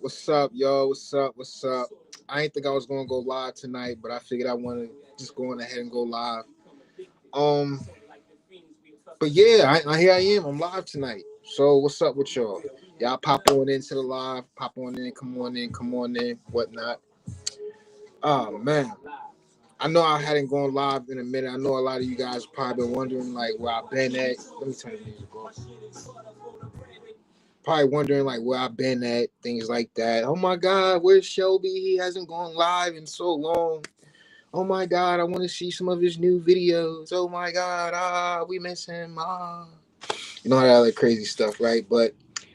What's up, yo? What's up? What's up? I ain't think I was gonna go live tonight, but I figured I want to just go on ahead and go live. Um, but yeah, here I am. I'm live tonight. So what's up with y'all? Y'all pop on into the live. Pop on in. Come on in. Come on in. Whatnot. Oh man, I know I hadn't gone live in a minute. I know a lot of you guys probably been wondering like where I've been at. Let me turn the music off. Probably wondering like where I've been at, things like that. Oh my God, where's Shelby? He hasn't gone live in so long. Oh my God, I want to see some of his new videos. Oh my God, we miss him. You know all that other crazy stuff, right? But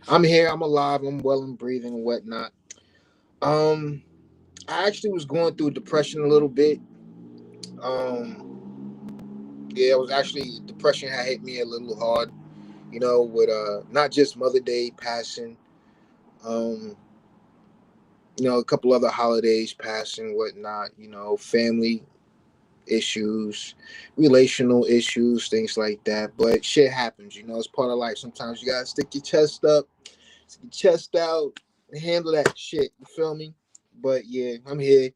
I'm here, I'm alive, I'm well and breathing and whatnot. Um, I actually was going through depression a little bit. Yeah, it was actually depression had hit me a little hard. With not just Mother Day passing. Um, a couple other holidays passing, whatnot, family issues, relational issues, things like that. But shit happens, it's part of life. Sometimes you gotta stick your chest up, stick your chest out, and handle that shit. You feel me? But yeah, I'm here.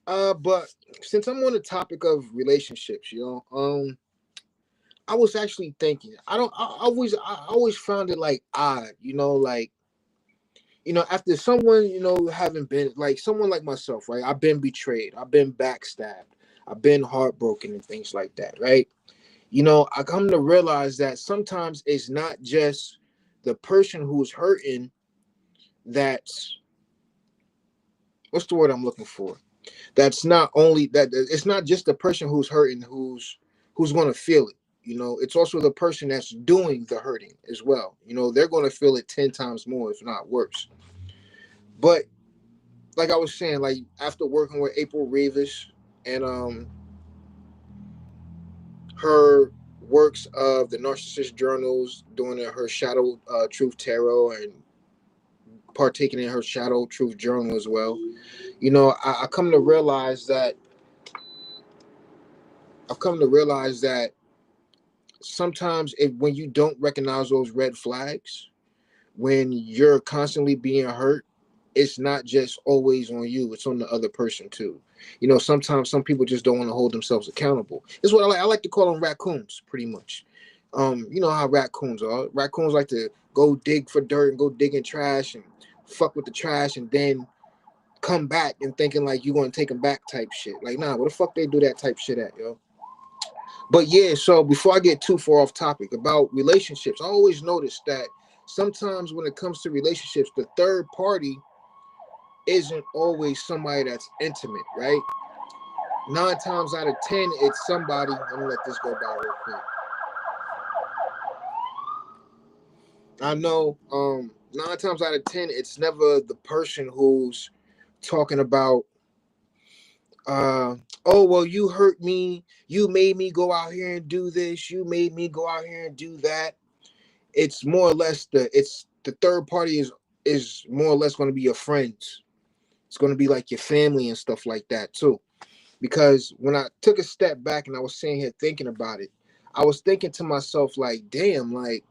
But since I'm on the topic of relationships, I was actually thinking. I always found it like odd, like after someone, having been like someone like myself, right? I've been betrayed, I've been backstabbed, I've been heartbroken and things like that, right? I come to realize that sometimes it's not just the person who's hurting that's what's the word I'm looking for? That's not only that it's not just the person who's hurting who's going to feel it. It's also the person that's doing the hurting as well. They're going to feel it 10 times more, if not worse. But like I was saying, like after working with April Rivas and her works of the Narcissist Journals, doing her Shadow Truth Tarot and partaking in her Shadow Truth Journal as well. I come to realize that sometimes when you don't recognize those red flags, when you're constantly being hurt, it's not just always on you, it's on the other person too. Sometimes some people just don't want to hold themselves accountable. It's what I like to call them raccoons, pretty much. You know how raccoons are. Raccoons like to go dig for dirt and go dig in trash and fuck with the trash and then come back and thinking like you're going to take them back type shit. Like, nah, what the fuck they do that type shit at, yo? But yeah, so before I get too far off topic about relationships, I always notice that sometimes when it comes to relationships, the third party isn't always somebody that's intimate, right? 9 times out of 10, it's somebody. Let me let this go by real quick. I know 9 times out of 10, it's never the person who's talking about oh well, you hurt me, you made me go out here and do this, you made me go out here and do that. It's more or less the third party is more or less going to be your friends. It's going to be like your family and stuff like that too. Because when I took a step back and I was sitting here thinking about it, I was thinking to myself like, damn, like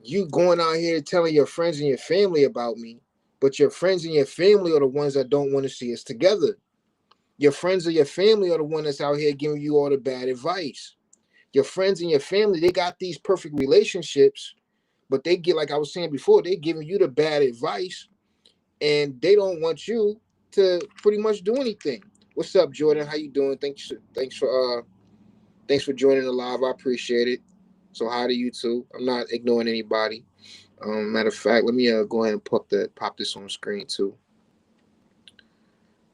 you going out here telling your friends and your family about me, but your friends and your family are the ones that don't want to see us together. Your friends or your family are the one that's out here giving you all the bad advice. Your friends and your family, they got these perfect relationships, but they get, like I was saying before, they giving you the bad advice and they don't want you to pretty much do anything. What's up, Jordan? How you doing? Thanks for joining the live. I appreciate it. So hi to you too. I'm not ignoring anybody. Matter of fact, let me go ahead and pop this on screen too.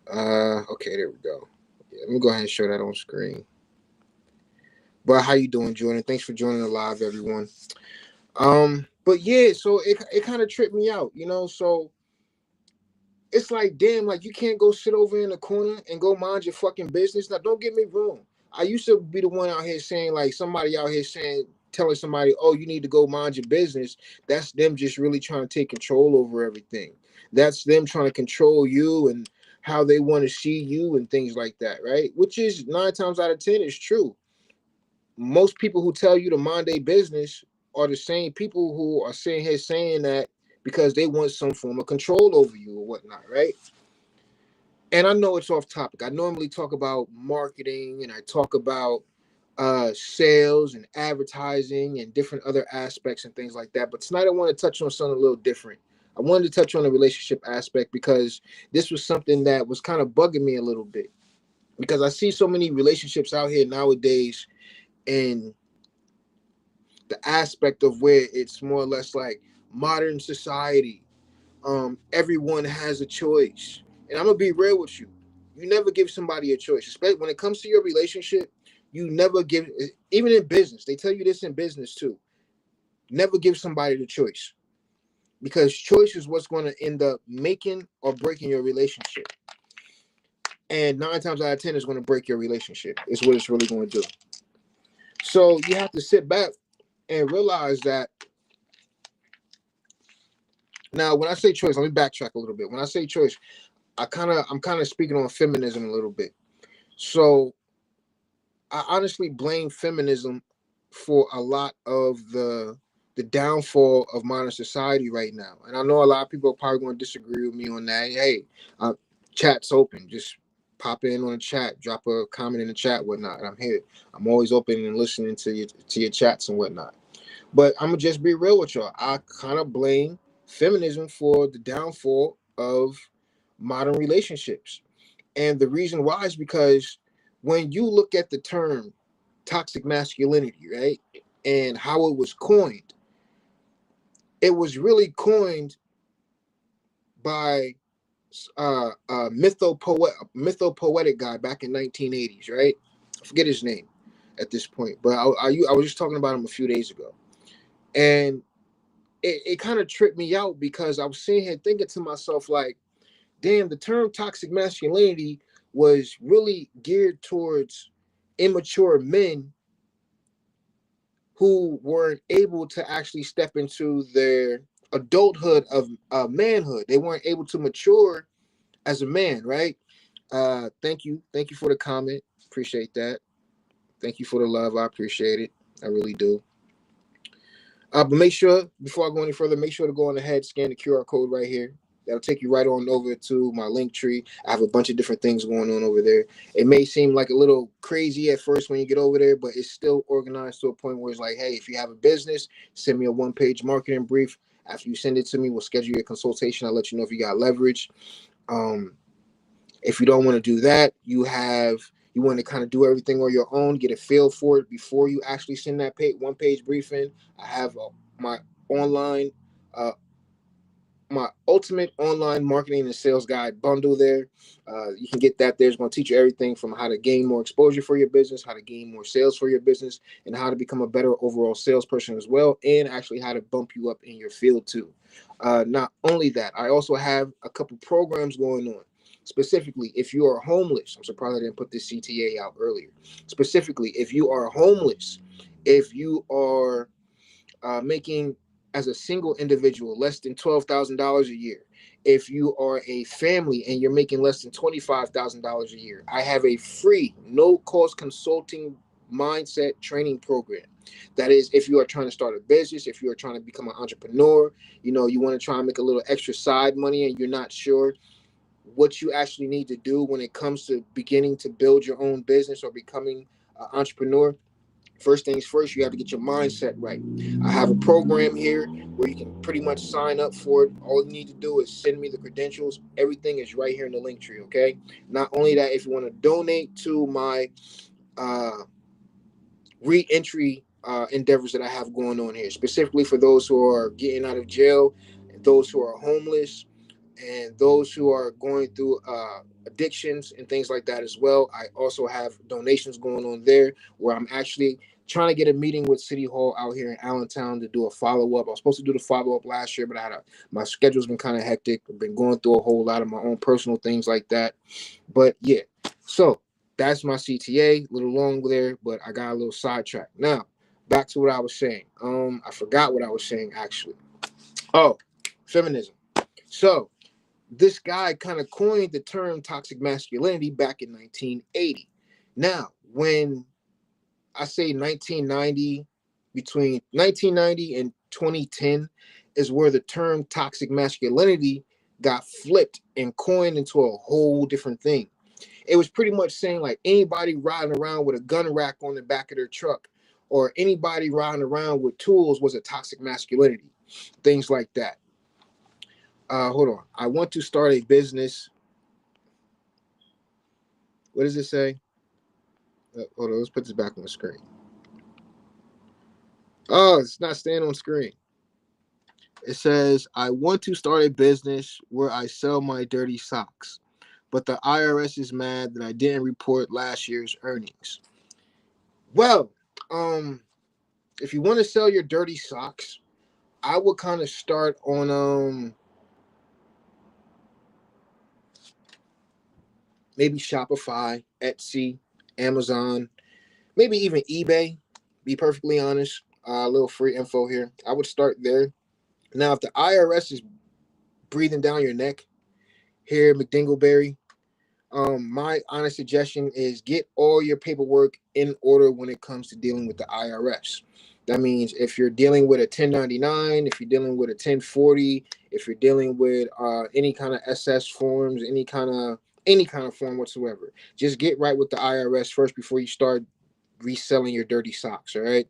Okay, there we go. Yeah, let me go ahead and show that on screen. But how you doing, Jordan? Thanks for joining the live, everyone. But yeah, so it kind of tripped me out, so it's like, damn, like you can't go sit over in the corner and go mind your fucking business. Now, don't get me wrong. I used to be the one out here saying, like, somebody out here saying, telling somebody, oh, you need to go mind your business. That's them just really trying to take control over everything. That's them trying to control you and how they want to see you and things like that, right? Which is 9 times out of 10 is true. Most people who tell you to mind their business are the same people who are sitting here saying that because they want some form of control over you or whatnot, right? And I know it's off topic. I normally talk about marketing and I talk about sales and advertising and different other aspects and things like that. But tonight I want to touch on something a little different. I wanted to touch on the relationship aspect because this was something that was kind of bugging me a little bit, because I see so many relationships out here nowadays, and the aspect of where it's more or less like modern society. Everyone has a choice, and I'm gonna be real with you. You never give somebody a choice, especially when it comes to your relationship. You never give, even in business. They tell you this in business too. Never give somebody the choice, because choice is what's going to end up making or breaking your relationship. And 9 times out of 10 is going to break your relationship. Is what it's really going to do. So you have to sit back and realize that. Now, when I say choice, let me backtrack a little bit. When I say choice, I'm kind of speaking on feminism a little bit. So I honestly blame feminism for a lot of the downfall of modern society right now. And I know a lot of people are probably going to disagree with me on that. Hey, chat's open. Just pop in on the chat, drop a comment in the chat, whatnot. I'm here. I'm always open and listening to your chats and whatnot. But I'm gonna just be real with y'all. I kind of blame feminism for the downfall of modern relationships. And the reason why is because when you look at the term toxic masculinity, right, and how it was coined, it was really coined by mythopoetic guy back in 1980s, right? I forget his name at this point, but I was just talking about him a few days ago. And it kind of tripped me out, because I was sitting here thinking to myself, like, damn, the term toxic masculinity was really geared towards immature men who weren't able to actually step into their adulthood of manhood. They weren't able to mature as a man, right? Thank you for the comment. Appreciate that. Thank you for the love. I appreciate it. I really do. But make sure, before I go any further, make sure to go on ahead, scan the QR code right here. That'll take you right on over to my link tree. I have a bunch of different things going on over there. It may seem like a little crazy at first when you get over there, but it's still organized to a point where it's like, hey, if you have a business, send me a one-page marketing brief. After you send it to me, we'll schedule your consultation. I'll let you know if you got leverage. If you don't want to do that, you want to kind of do everything on your own, get a feel for it before you actually send that one-page briefing. I have my online, my ultimate online marketing and sales guide bundle there. You can get that there. It's going to teach you everything from how to gain more exposure for your business, how to gain more sales for your business, and how to become a better overall salesperson as well, and actually how to bump you up in your field too. Not only that, I also have a couple programs going on. Specifically, if you are homeless, I'm surprised I didn't put this CTA out earlier. Specifically, if you are homeless, if you are making as a single individual less than $12,000 a year, if you are a family and you're making less than $25,000 a year, I have a free, no cost consulting mindset training program. That is, if you are trying to start a business, if you are trying to become an entrepreneur, you want to try and make a little extra side money and you're not sure what you actually need to do when it comes to beginning to build your own business or becoming an entrepreneur. First things first, you have to get your mindset right. I have a program here where you can pretty much sign up for it. All you need to do is send me the credentials. Everything is right here in the link tree, okay? Not only that, if you want to donate to my re-entry endeavors that I have going on here, specifically for those who are getting out of jail, those who are homeless, and those who are going through addictions and things like that as well. I also have donations going on there where I'm actually trying to get a meeting with City Hall out here in Allentown to do a follow-up. I was supposed to do the follow-up last year, but my schedule's been kind of hectic. I've been going through a whole lot of my own personal things like that. But yeah, so that's my CTA. A little long there, but I got a little sidetracked. Now, back to what I was saying. I forgot what I was saying actually. Oh, feminism. So this guy kind of coined the term toxic masculinity back in 1980. Now, when I say 1990, between 1990 and 2010 is where the term toxic masculinity got flipped and coined into a whole different thing. It was pretty much saying like anybody riding around with a gun rack on the back of their truck or anybody riding around with tools was a toxic masculinity, things like that. Hold on. I want to start a business. What does it say? Hold on. Let's put this back on the screen. Oh, it's not staying on screen. It says, I want to start a business where I sell my dirty socks, but the IRS is mad that I didn't report last year's earnings. Well, if you want to sell your dirty socks, I would kind of start on maybe Shopify, Etsy, Amazon, maybe even eBay. Be perfectly honest, a little free info here. I would start there. Now, if the IRS is breathing down your neck here, McDingleberry, my honest suggestion is get all your paperwork in order when it comes to dealing with the IRS. That means if you're dealing with a 1099, if you're dealing with a 1040, if you're dealing with any kind of SS forms, any kind of form whatsoever, just get right with the IRS first before you start reselling your dirty socks. All right,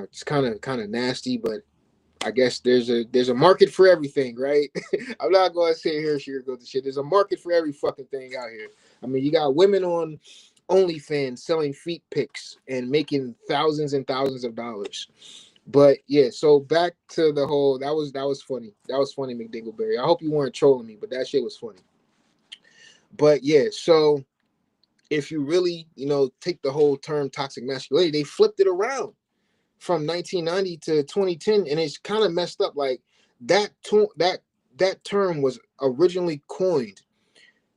it's kind of nasty, but I guess there's a market for everything, right? I'm not going to sit here and sugarcoat the shit. There's a market for every fucking thing out here. I mean, you got women on OnlyFans selling feet pics and making thousands and thousands of dollars. But yeah, so back to the whole that was funny. That was funny, McDingleberry. I hope you weren't trolling me, but that shit was funny. But yeah, so if you really, take the whole term toxic masculinity, they flipped it around from 1990 to 2010, and it's kind of messed up. Like that term was originally coined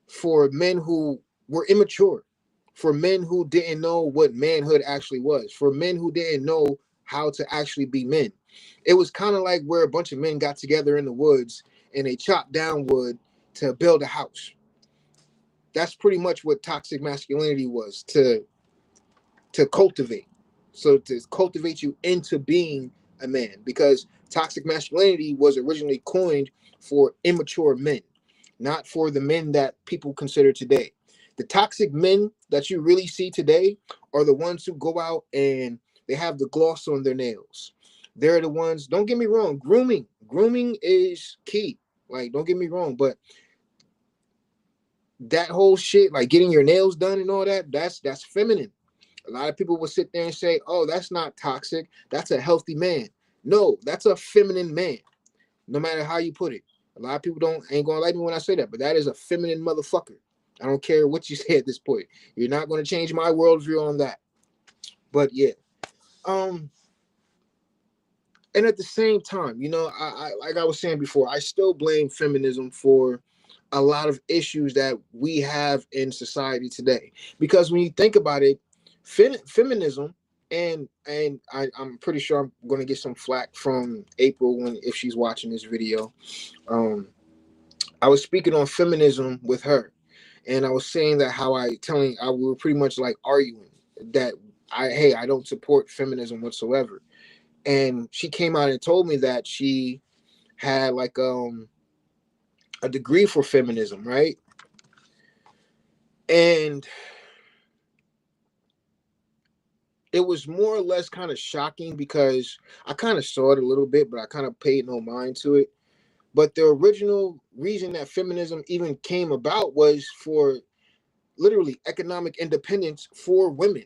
for men who were immature, for men who didn't know what manhood actually was, for men who didn't know how to actually be men. It was kind of like where a bunch of men got together in the woods and they chopped down wood to build a house. That's pretty much what toxic masculinity was, to cultivate. So to cultivate you into being a man, because toxic masculinity was originally coined for immature men, not for the men that people consider today. The toxic men that you really see today are the ones who go out and they have the gloss on their nails. They're the ones, don't get me wrong, grooming is key. Like, don't get me wrong, but that whole shit, like getting your nails done and all that, that's feminine. A lot of people will sit there and say, oh, that's not toxic. That's a healthy man. No, that's a feminine man, no matter how you put it. A lot of people ain't going to like me when I say that, but that is a feminine motherfucker. I don't care what you say at this point. You're not going to change my worldview on that. But yeah. And at the same time, I like I was saying before, I still blame feminism for a lot of issues that we have in society today. Because when you think about it, feminism, and I'm pretty sure I'm going to get some flack from April if she's watching this video. I was speaking on feminism with her, and I was saying that we were pretty much like arguing that I don't support feminism whatsoever. And she came out and told me that she had like a degree for feminism, right? And it was more or less kind of shocking because I kind of saw it a little bit, but I kind of paid no mind to it. But the original reason that feminism even came about was for literally economic independence for women,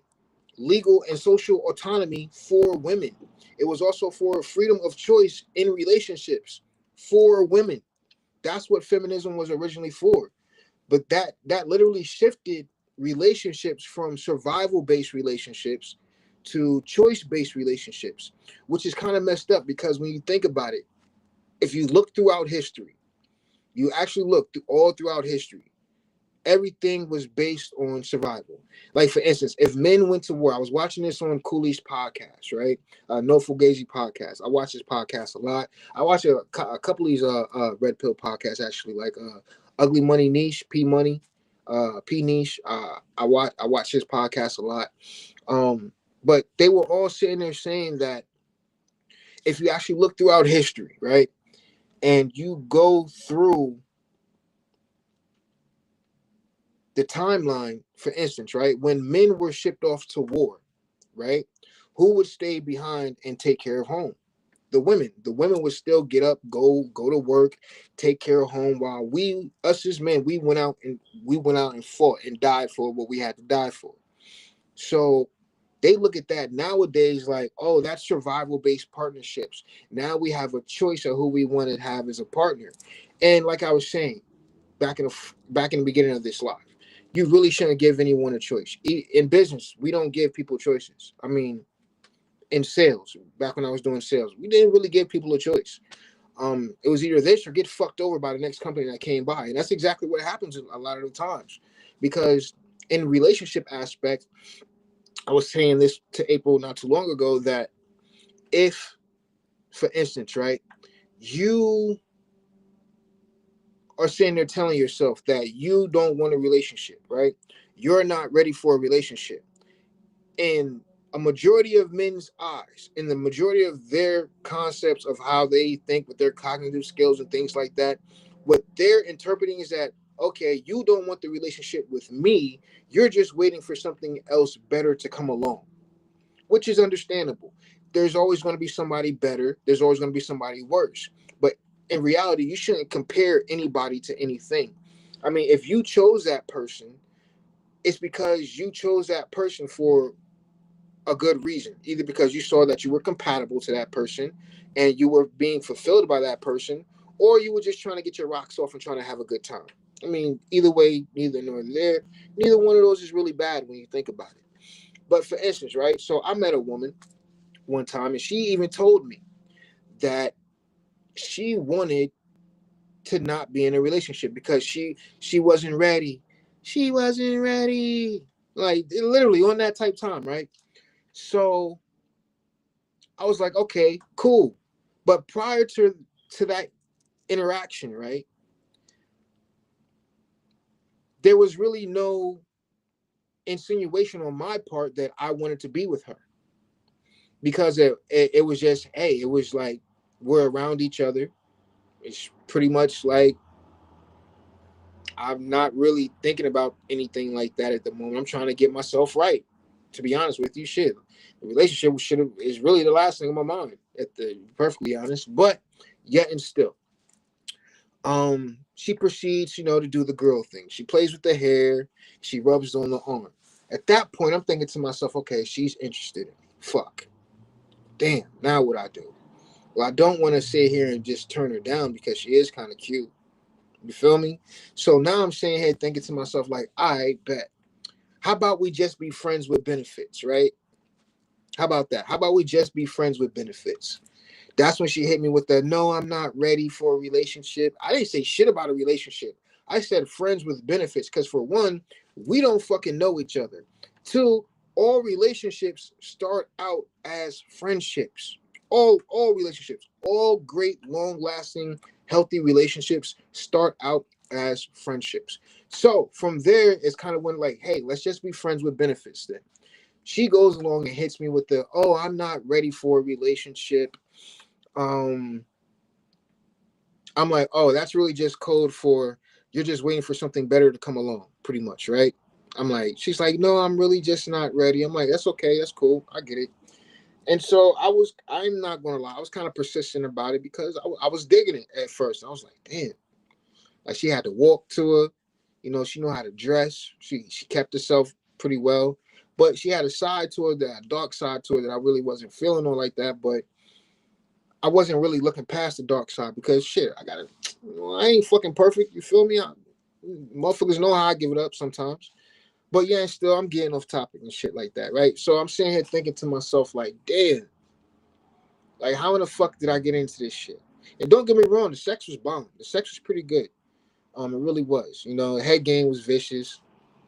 legal and social autonomy for women. It was also for freedom of choice in relationships for women. That's what feminism was originally for. But that literally shifted relationships from survival-based relationships to choice-based relationships, which is kind of messed up because when you think about it, if you look throughout history, you actually look all throughout history, everything was based on survival. Like, for instance, if men went to war, I was watching this on Cooley's podcast, right? No Fugazi podcast. I watch this podcast a lot. I watch a couple of these Red Pill podcasts, actually, like Ugly Money Niche, P Money, P Niche. I watch his podcast a lot. But they were all sitting there saying that if you actually look throughout history, right, and you go through the timeline, for instance, right, when men were shipped off to war, right, who would stay behind and take care of home? The women. The women would still get up, go to work, take care of home, while us as men, we went out and fought and died for what we had to die for. So they look at that nowadays like, oh, that's survival based partnerships. Now we have a choice of who we want to have as a partner. And like I was saying, back in the beginning of this live, you really shouldn't give anyone a choice. In business, we don't give people choices. I mean, in sales, back when I was doing sales, we didn't really give people a choice. It was either this or get fucked over by the next company that came by, and that's exactly what happens a lot of the times. Because in relationship aspect, I was saying this to April not too long ago, that if, for instance, right, you are sitting there telling yourself that you don't want a relationship, right? You're not ready for a relationship. In a majority of men's eyes, in the majority of their concepts of how they think with their cognitive skills and things like that, what they're interpreting is that, okay, you don't want the relationship with me. You're just waiting for something else better to come along, which is understandable. There's always going to be somebody better. There's always going to be somebody worse. But in reality, you shouldn't compare anybody to anything. I mean, if you chose that person, it's because you chose that person for a good reason, either because you saw that you were compatible to that person and you were being fulfilled by that person, or you were just trying to get your rocks off and trying to have a good time. I mean, either way, neither nor there, neither one of those is really bad when you think about it. But for instance, right, so I met a woman one time and she even told me that she wanted to not be in a relationship because she wasn't ready. She wasn't ready. Like literally on that type time, right? So I was like, okay, cool. But prior to that interaction, right, there was really no insinuation on my part that I wanted to be with her, because it was just, hey, it was like we're around each other. It's pretty much like I'm not really thinking about anything like that at the moment. I'm trying to get myself right. To be honest with you, shit, the relationship is really the last thing on my mind. At the perfectly honest, but yet and still, she proceeds, to do the girl thing. She plays with the hair. She rubs on the arm. At that point, I'm thinking to myself, okay, she's interested in me. Fuck. Damn. Now what I do? Well, I don't want to sit here and just turn her down because she is kind of cute. You feel me? So now I'm sitting here thinking to myself, like, I bet. How about we just be friends with benefits, right? How about that? How about we just be friends with benefits? That's when she hit me with the, no, I'm not ready for a relationship. I didn't say shit about a relationship. I said friends with benefits because, for one, we don't fucking know each other. Two, all relationships start out as friendships. All relationships, all great, long lasting, healthy relationships start out as friendships. So from there, it's kind of when, like, hey, let's just be friends with benefits then. She goes along and hits me with the, oh, I'm not ready for a relationship. um I'm like, oh, that's really just code for you're just waiting for something better to come along, pretty much, right? I'm like, she's like, no, I'm really just not ready. I'm like, that's okay, that's cool, I get it. And so I'm not gonna lie, I was kind of persistent about it because I was digging it at first. I was like, damn, like she had to walk to her, she know how to dress. She kept herself pretty well, but she had a side to her, that dark side to her, that I really wasn't feeling on like that. But I wasn't really looking past the dark side because shit, I ain't fucking perfect. You feel me? Motherfuckers know how I give it up sometimes. But yeah, and still I'm getting off topic and shit like that, right? So I'm sitting here thinking to myself, like, damn, like how in the fuck did I get into this shit? And don't get me wrong, the sex was bomb. The sex was pretty good. It really was. The head game was vicious.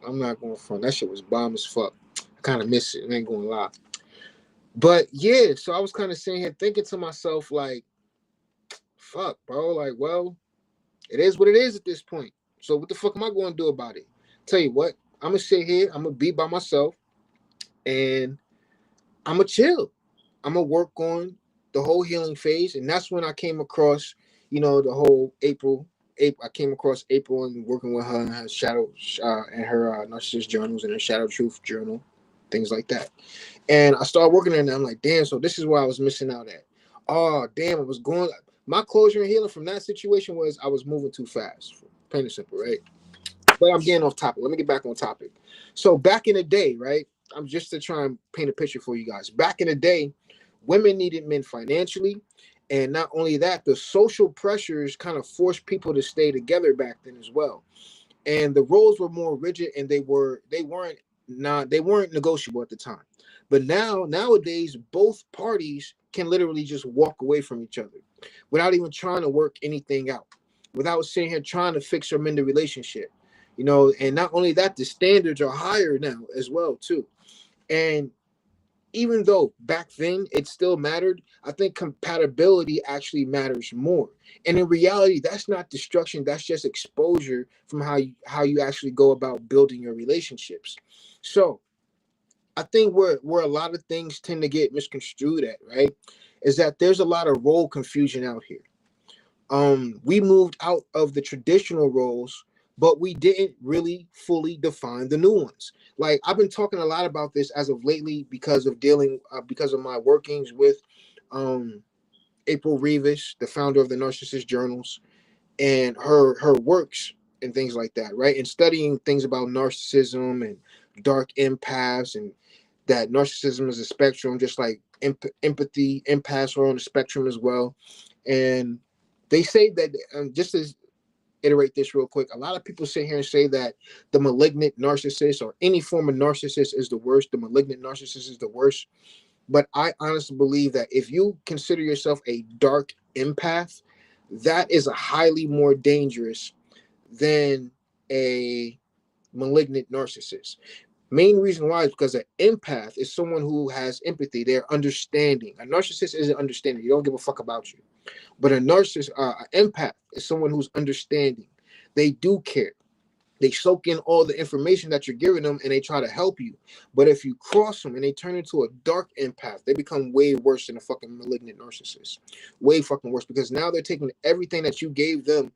I'm not going front. That shit was bomb as fuck. I kind of miss it. I ain't going to lie. But yeah, so I was kind of sitting here thinking to myself, like, fuck, bro. Like, well, it is what it is at this point. So what the fuck am I going to do about it? Tell you what, I'm gonna sit here. I'm gonna be by myself, and I'm gonna chill. I'm gonna work on the whole healing phase, and that's when I came across, the whole April. I came across April and working with her and her shadow and her narcissist journals and her shadow truth journal, things like that. And I started working on it, and I'm like, damn, so this is where I was missing out at. Oh, damn, I was going. My closure and healing from that situation was I was moving too fast. Plain and simple, right? But I'm getting off topic. Let me get back on topic. So back in the day, right? I'm just to try and paint a picture for you guys. Back in the day, women needed men financially. And not only that, the social pressures kind of forced people to stay together back then as well. And the roles were more rigid, and they weren't negotiable at the time. But nowadays, both parties can literally just walk away from each other without even trying to work anything out, without sitting here trying to fix or mend the relationship. And not only that, the standards are higher now as well too. And even though back then it still mattered, I think compatibility actually matters more. And in reality, that's not destruction, that's just exposure from how you actually go about building your relationships. So I think where a lot of things tend to get misconstrued at, right, is that there's a lot of role confusion out here. We moved out of the traditional roles, but we didn't really fully define the new ones. Like, I've been talking a lot about this as of lately because of my workings with um April Rivas, the founder of the Narcissist Journals, and her works and things like that, right? And studying things about narcissism and dark empaths, and that narcissism is a spectrum, just like empathy empaths are on the spectrum as well. And they say that, just to iterate this real quick, a lot of people sit here and say that the malignant narcissist or any form of narcissist is the worst. The malignant narcissist is the worst. But I honestly believe that if you consider yourself a dark empath, that is a highly more dangerous than a malignant narcissist. Main reason why is because an empath is someone who has empathy. They're understanding. A narcissist isn't understanding. You don't give a fuck about you. But a narcissist, an empath, is someone who's understanding. They do care. They soak in all the information that you're giving them, and they try to help you. But if you cross them and they turn into a dark empath, they become way worse than a fucking malignant narcissist. Way fucking worse, because now they're taking everything that you gave them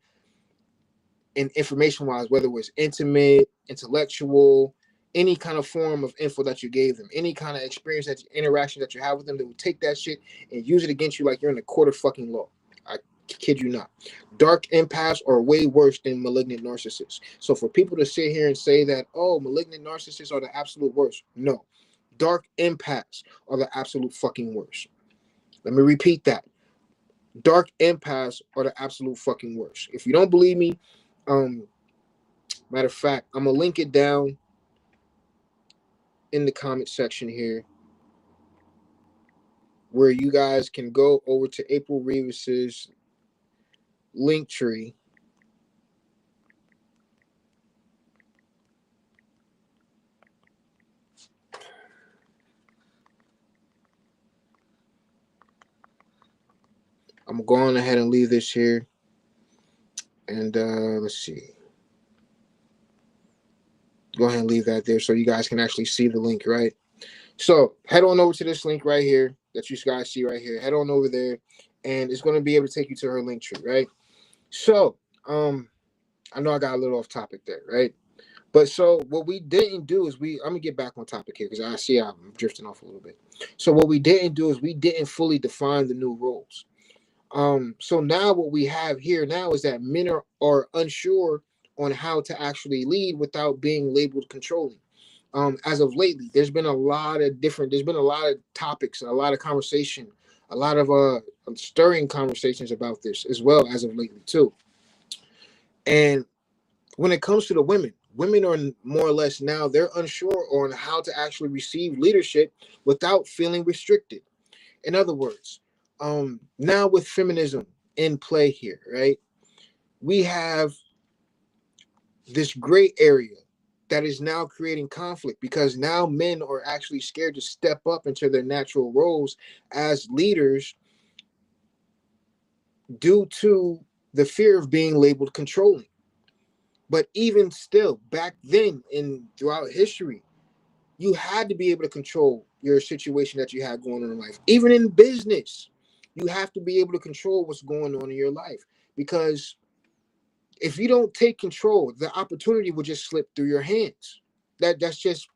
in information wise, whether it was intimate, intellectual, any kind of form of info that you gave them, any kind of experience, that interaction that you have with them, they would take that shit and use it against you like you're in a court of fucking law. I kid you not. Dark empaths are way worse than malignant narcissists. So for people to sit here and say that, oh, malignant narcissists are the absolute worst, no. Dark empaths are the absolute fucking worst. Let me repeat that. Dark empaths are the absolute fucking worst. If you don't believe me, um, matter of fact, I'm gonna link it down in the comment section here, where you guys can go over to April Rivas's link tree. I'm going ahead and leave this here. And let's see. Go ahead and leave that there so you guys can actually see the link, right? So head on over to this link right here that you guys see right here. Head on over there, and it's going to be able to take you to her link tree, right? So, I know I got a little off topic there, right? But so what we didn't do is I'm gonna get back on topic here because I see I'm drifting off a little bit. So what we didn't do is we didn't fully define the new roles. So now what we have here now is that men are unsure on how to actually lead without being labeled controlling. As of lately, there's been a lot of topics, a lot of conversation, a lot of stirring conversations about this as well as of lately too. And when it comes to the women are more or less now they're unsure on how to actually receive leadership without feeling restricted. In other words, now with feminism in play here, right? We have this gray area that is now creating conflict because now men are actually scared to step up into their natural roles as leaders due to the fear of being labeled controlling. But even still, back then and throughout history, you had to be able to control your situation that you had going on in life, even in business. You have to be able to control what's going on in your life, because if you don't take control, the opportunity will just slip through your hands. That's just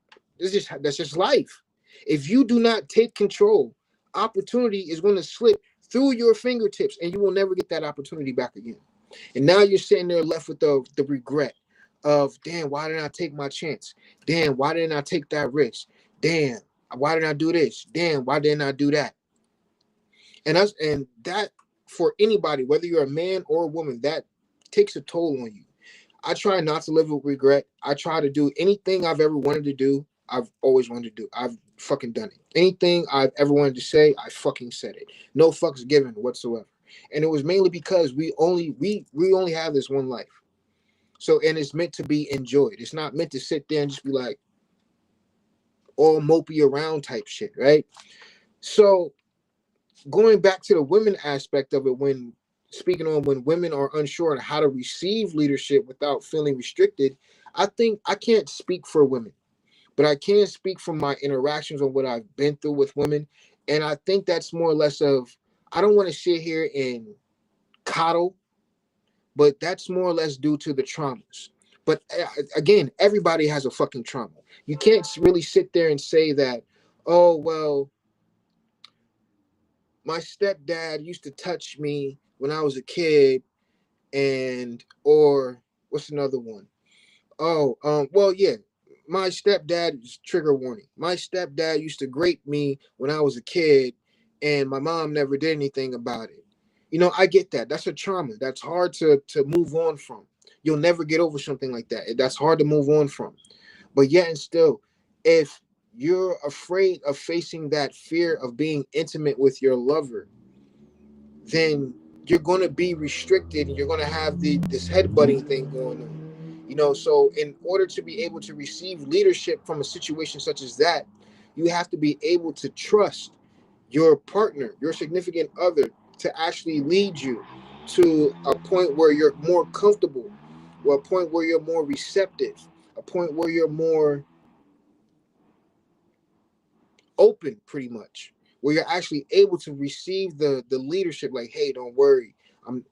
life. If you do not take control, opportunity is going to slip through your fingertips, and you will never get that opportunity back again. And now you're sitting there left with the regret of, damn, why didn't I take my chance? Damn, why didn't I take that risk? Damn, why didn't I do this? Damn, why didn't I do that? And that, for anybody, whether you're a man or a woman, that takes a toll on you. I try not to live with regret. I try to do anything I've ever wanted to do. I've always wanted to do. I've fucking done it. Anything I've ever wanted to say, I fucking said it. No fucks given whatsoever. And it was mainly because we only have this one life. So, and it's meant to be enjoyed. It's not meant to sit there and just be like all mopey around type shit, right? So, going back to the women aspect of it, when speaking on when women are unsure on how to receive leadership without feeling restricted, I think I can't speak for women, but I can speak from my interactions on what I've been through with women. And I think that's more or less of, I don't want to sit here and coddle, but that's more or less due to the traumas. But again, everybody has a fucking trauma. You can't really sit there and say that, oh, well, my stepdad used to touch me when I was a kid, and or what's another one? Oh, well, yeah, my stepdad is trigger warning. My stepdad used to grape me when I was a kid, and my mom never did anything about it. I get that. That's a trauma. That's hard to move on from. You'll never get over something like that. That's hard to move on from. But yet and still, if you're afraid of facing that fear of being intimate with your lover, then you're going to be restricted, and you're going to have this headbutting thing going on. So in order to be able to receive leadership from a situation such as that, you have to be able to trust your partner, your significant other, to actually lead you to a point where you're more comfortable, or a point where you're more receptive, a point where you're more open, pretty much, where you're actually able to receive the leadership. Like, hey, don't worry, I'm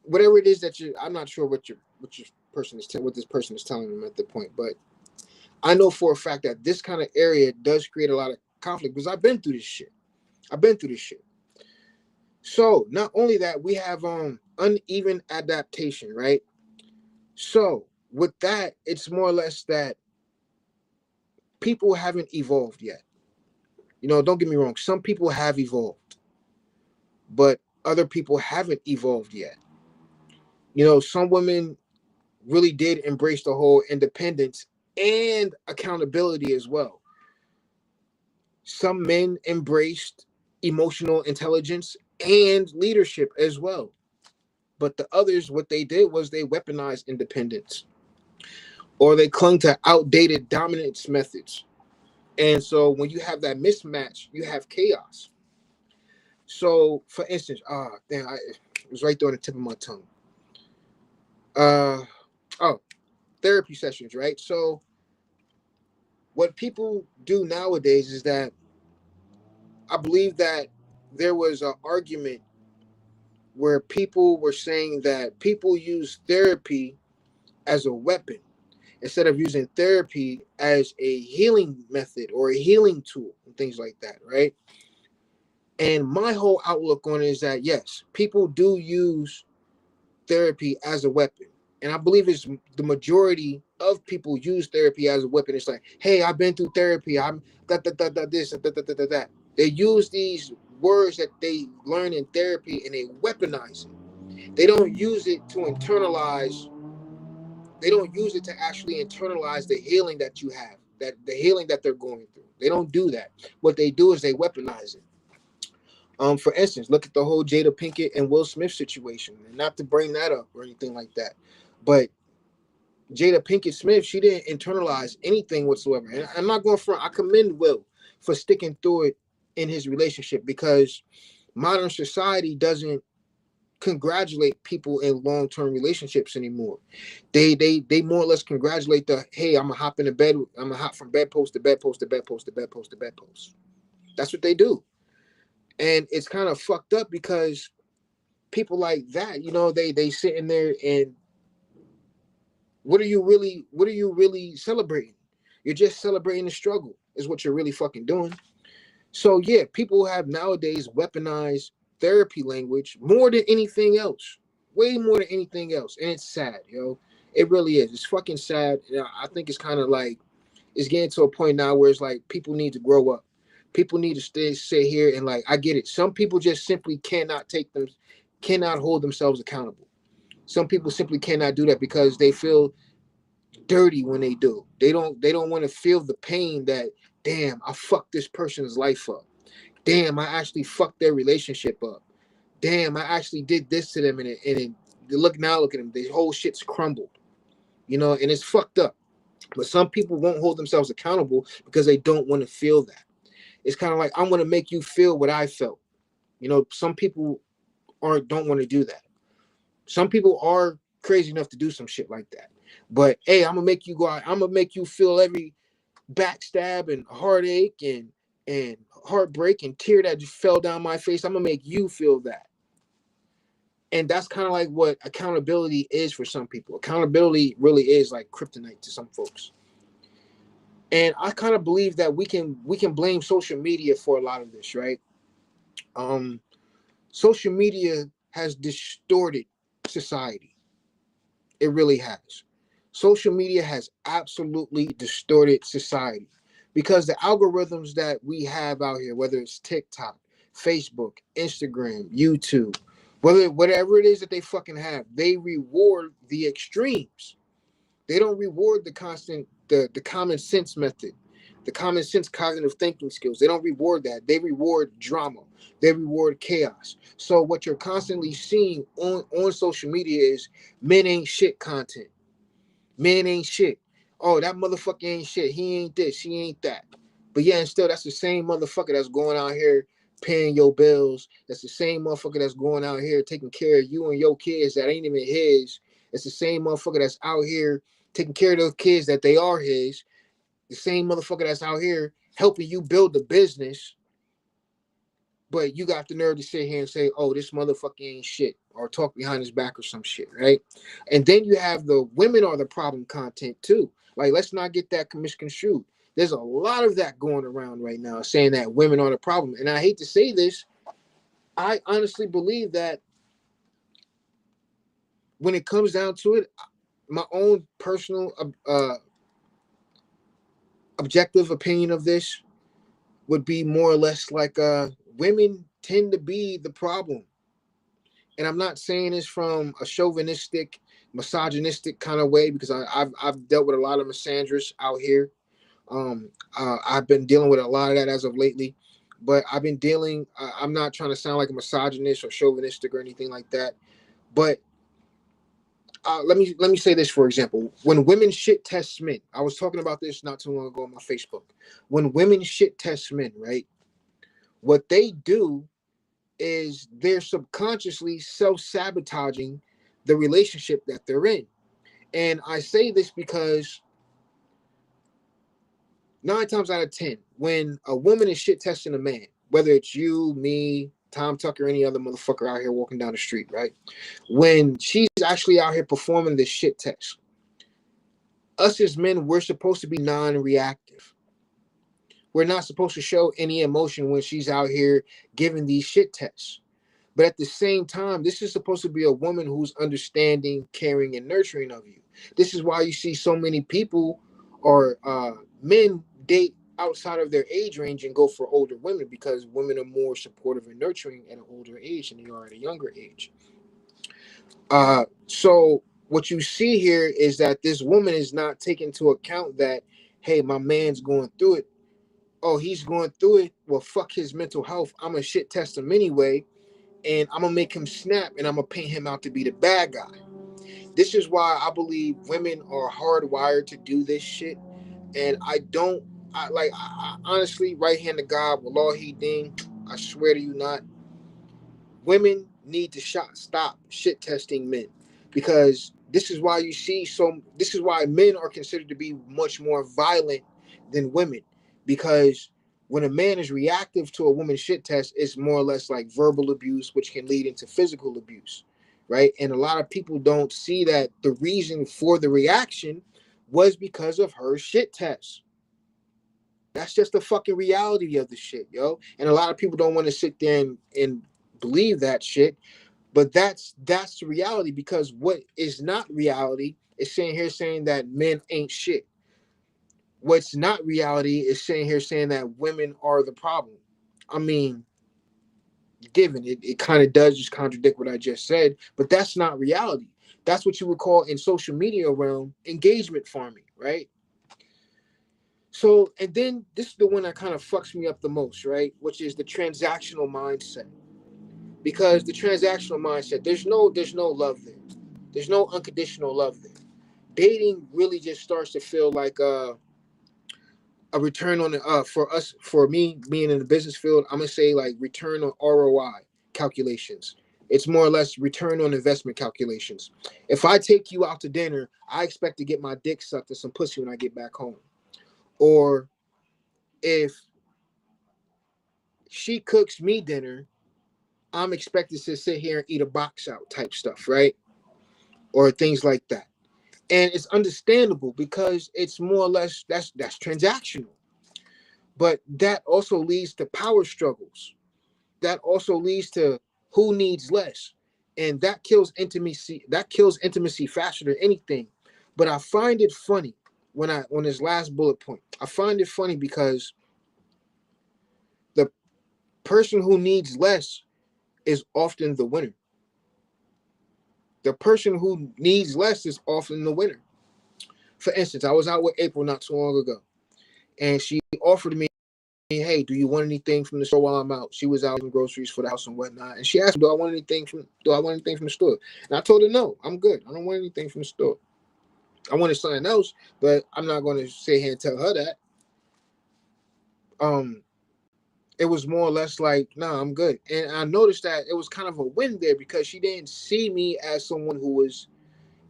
whatever it is that I'm not sure what this person is telling them at the point, but I know for a fact that this kind of area does create a lot of conflict, because I've been through this shit. So not only that, we have uneven adaptation, right? So with that, it's more or less that people haven't evolved yet. Don't get me wrong, some people have evolved, but other people haven't evolved yet. Some women really did embrace the whole independence and accountability as well. Some men embraced emotional intelligence and leadership as well. But the others, what they did was they weaponized independence, or they clung to outdated dominance methods. And so when you have that mismatch, you have chaos. So, for instance, it was right there on the tip of my tongue. Oh, therapy sessions, right? So what people do nowadays is that, I believe that there was an argument where people were saying that people use therapy as a weapon instead of using therapy as a healing method or a healing tool and things like that, right? And my whole outlook on it is that, yes, people do use therapy as a weapon. And I believe it's the majority of people use therapy as a weapon. It's like, hey, I've been through therapy. I'm this, that. They use these words that they learn in therapy, and they weaponize it. They don't use it to internalize. They don't use it to actually internalize the healing that you have, that the healing that they're going through. They don't do that. What they do is they weaponize it. For instance, look at the whole Jada Pinkett and Will Smith situation. And not to bring that up or anything like that, but Jada Pinkett Smith, she didn't internalize anything whatsoever. And I'm not going front. I commend Will for sticking through it in his relationship, because modern society doesn't congratulate people in long-term relationships anymore. They more or less congratulate the, hey, I'm gonna hop in the bed, I'm gonna hop from bedpost to bedpost to bedpost to bedpost to bedpost. That's what they do. And it's kind of fucked up because people like that, they sitting there, and what are you really celebrating? You're just celebrating the struggle is what you're really fucking doing. So yeah, people have nowadays weaponized therapy language more than anything else. Way more than anything else. And it's sad, It really is. It's fucking sad. I think it's kind of like it's getting to a point now where it's like people need to grow up. People need to sit here and, like, I get it. Some people just simply cannot hold themselves accountable. Some people simply cannot do that because they feel dirty when they do. They don't want to feel the pain that, damn, I fucked this person's life up. Damn, I actually fucked their relationship up. Damn, I actually did this to them, and look at them. The whole shit's crumbled, and it's fucked up. But some people won't hold themselves accountable because they don't want to feel that. It's kind of like, I'm going to make you feel what I felt. Some people don't want to do that. Some people are crazy enough to do some shit like that. But hey, I'm gonna make you go out. I'm gonna make you feel every backstab and heartache and heartbreak and tear that just fell down my face. I'm gonna make you feel that. And that's kind of like what accountability is for some people. Accountability really is like kryptonite to some folks. And I kind of believe that we can blame social media for a lot of this, right? Social media has distorted society. It really has. Social media has absolutely distorted society because the algorithms that we have out here, whether it's TikTok, Facebook, Instagram, YouTube, whatever it is that they fucking have, they reward the extremes. They don't reward the common sense method, the common sense cognitive thinking skills. They don't reward that. They reward drama. They reward chaos. So what you're constantly seeing on social media is men ain't shit content. Men ain't shit. Oh, that motherfucker ain't shit. He ain't this. He ain't that. But yeah, and still, that's the same motherfucker that's going out here paying your bills. That's the same motherfucker that's going out here taking care of you and your kids that ain't even his. It's the same motherfucker that's out here taking care of those kids that they are his. The same motherfucker that's out here helping you build the business. But you got the nerve to sit here and say, oh, this motherfucker ain't shit, or talk behind his back or some shit, right? And then you have the women are the problem content too. Like, let's not get that misconstrued. There's a lot of that going around right now saying that women are the problem. And I hate to say this, I honestly believe that when it comes down to it, my own personal objective opinion of this would be more or less like women tend to be the problem. And I'm not saying this from a chauvinistic, misogynistic kind of way, because I've dealt with a lot of misandrists out here. I've been dealing with a lot of that as of lately, but I've been dealing. I'm not trying to sound like a misogynist or chauvinistic or anything like that. But let me say this, for example. When women shit test men, I was talking about this not too long ago on my Facebook. When women shit test men, right? What they do is they're subconsciously self-sabotaging the relationship that they're in. And I say this because 9 times out of 10, when a woman is shit testing a man, whether it's you, me, Tom Tucker, any other motherfucker out here walking down the street, right? When she's actually out here performing this shit test, us as men, we're supposed to be non-reactive. We're not supposed to show any emotion when she's out here giving these shit tests. But at the same time, this is supposed to be a woman who's understanding, caring, and nurturing of you. This is why you see so many people or men date outside of their age range and go for older women, because women are more supportive and nurturing at an older age than they are at a younger age. So what you see here is that this woman is not taking into account that, hey, my man's going through it. Oh, he's going through it. Well, fuck his mental health. I'm going to shit test him anyway. And I'm going to make him snap, and I'm going to paint him out to be the bad guy. This is why I believe women are hardwired to do this shit. And I honestly, right hand to God, Wallah he ding, I swear to you not, women need to stop shit testing men. Because this is why men are considered to be much more violent than women. Because When a man is reactive to a woman's shit test, it's more or less like verbal abuse, which can lead into physical abuse, right? And a lot of people don't see that the reason for the reaction was because of her shit test. That's just the fucking reality of the shit, yo. And a lot of people don't want to sit there and believe that shit, but that's the reality, because what is not reality is saying that men ain't shit. What's not reality is saying that women are the problem. I mean, given it kind of does just contradict what I just said, but that's not reality. That's what you would call in social media realm engagement farming, right? So, and then this is the one that kind of fucks me up the most, right? Which is the transactional mindset. Because the transactional mindset, there's no love there. There's no unconditional love there. Dating really just starts to feel like a return on the for me being in the business field, I'm gonna say like return on ROI calculations. It's more or less return on investment calculations. If I take you out to dinner, I expect to get my dick sucked or some pussy when I get back home. Or if she cooks me dinner, I'm expected to sit here and eat a box out type stuff, right? Or things like that. And it's understandable because it's more or less that's transactional. But that also leads to power struggles. That also leads to who needs less. And that kills intimacy. That kills intimacy faster than anything. But I find it funny on this last bullet point. I find it funny because the person who needs less is often the winner. The person who needs less is often the winner. For instance, I was out with April not too long ago, and she offered me, "Hey, do you want anything from the store while I'm out?" She was out getting groceries for the house and whatnot, and she asked me, Do I want anything from the store?" And I told her, "No, I'm good. I don't want anything from the store. I wanted something else, but I'm not going to sit here and tell her that." Um, it was more or less like, "Nah, I'm good." And I noticed that it was kind of a win there because she didn't see me as someone who was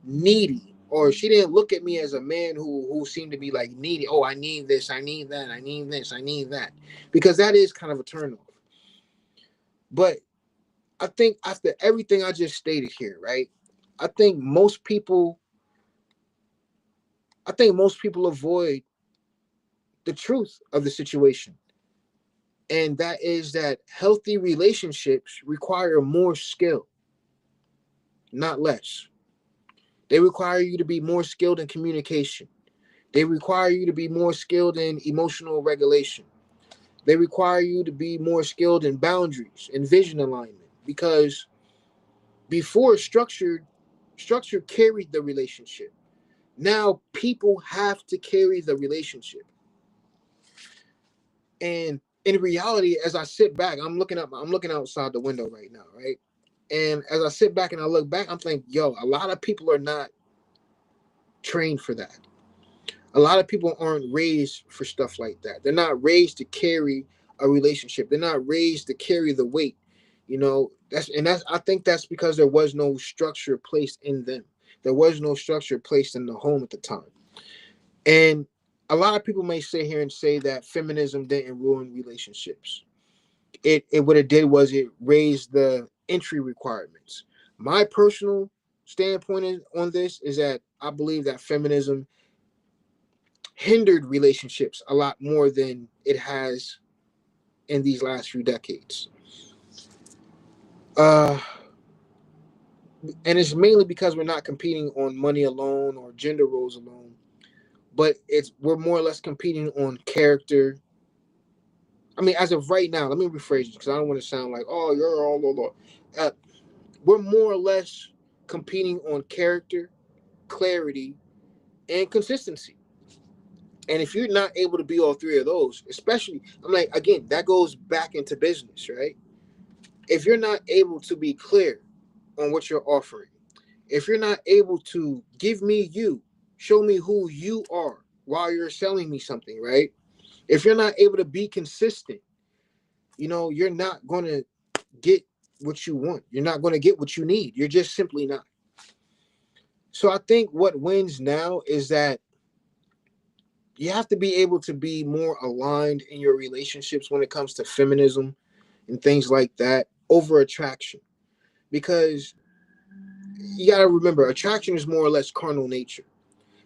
needy, or she didn't look at me as a man who seemed to be like needy. Oh, I need this, I need that, I need this, I need that, because that is kind of a turnoff. But I think after everything I just stated here, right? I think most people, I think most people avoid the truth of the situation, and that is that healthy relationships require more skill, not less. They require you to be more skilled in communication. They require you to be more skilled in emotional regulation. They require you to be more skilled in boundaries and vision alignment, because before structure carried the relationship. Now people have to carry the relationship. And in reality, as I sit back, I'm looking outside the window right now, right? And as I sit back and I look back, I'm thinking, yo, a lot of people are not trained for that. A lot of people aren't raised for stuff like that. They're not raised to carry a relationship. They're not raised to carry the weight. That's I think that's because there was no structure placed in them. There was no structure placed in the home at the time. And a lot of people may sit here and say that feminism didn't ruin relationships. It what it did was it raised the entry requirements. My personal standpoint on this is that I believe that feminism hindered relationships a lot more than it has in these last few decades. Uh, and it's mainly because we're not competing on money alone or gender roles alone, but we're more or less competing on character. I mean, as of right now, let me rephrase it because I don't want to sound like, oh, you're all over. We're more or less competing on character, clarity, and consistency. And if you're not able to be all three of those, especially, I'm like, again, that goes back into business, right? If you're not able to be clear on what you're offering, if you're not able to give me you, show me who you are while you're selling me something, right? If you're not able to be consistent, you're not going to get what you want. You're not going to get what you need. You're just simply not. So I think what wins now is that you have to be able to be more aligned in your relationships when it comes to feminism and things like that over attraction. Because you got to remember, attraction is more or less carnal nature.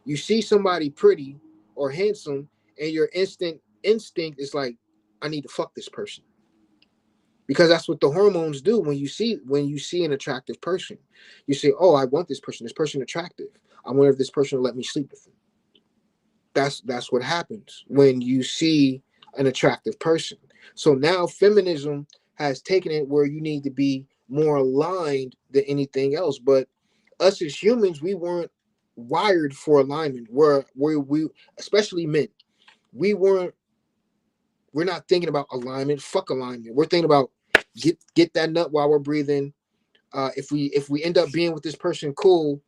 You see somebody pretty or handsome, and your instinct is like, I need to fuck this person, because that's what the hormones do. When you see an attractive person, you say, oh, I want this person attractive, I wonder if this person will let me sleep with him. That's what happens when you see an attractive person. So now feminism has taken it where you need to be more aligned than anything else. But us as humans, we weren't wired for alignment. We, especially men, we weren't. We're not thinking about alignment. Fuck alignment. We're thinking about get that nut while we're breathing. If we end up being with this person, cool.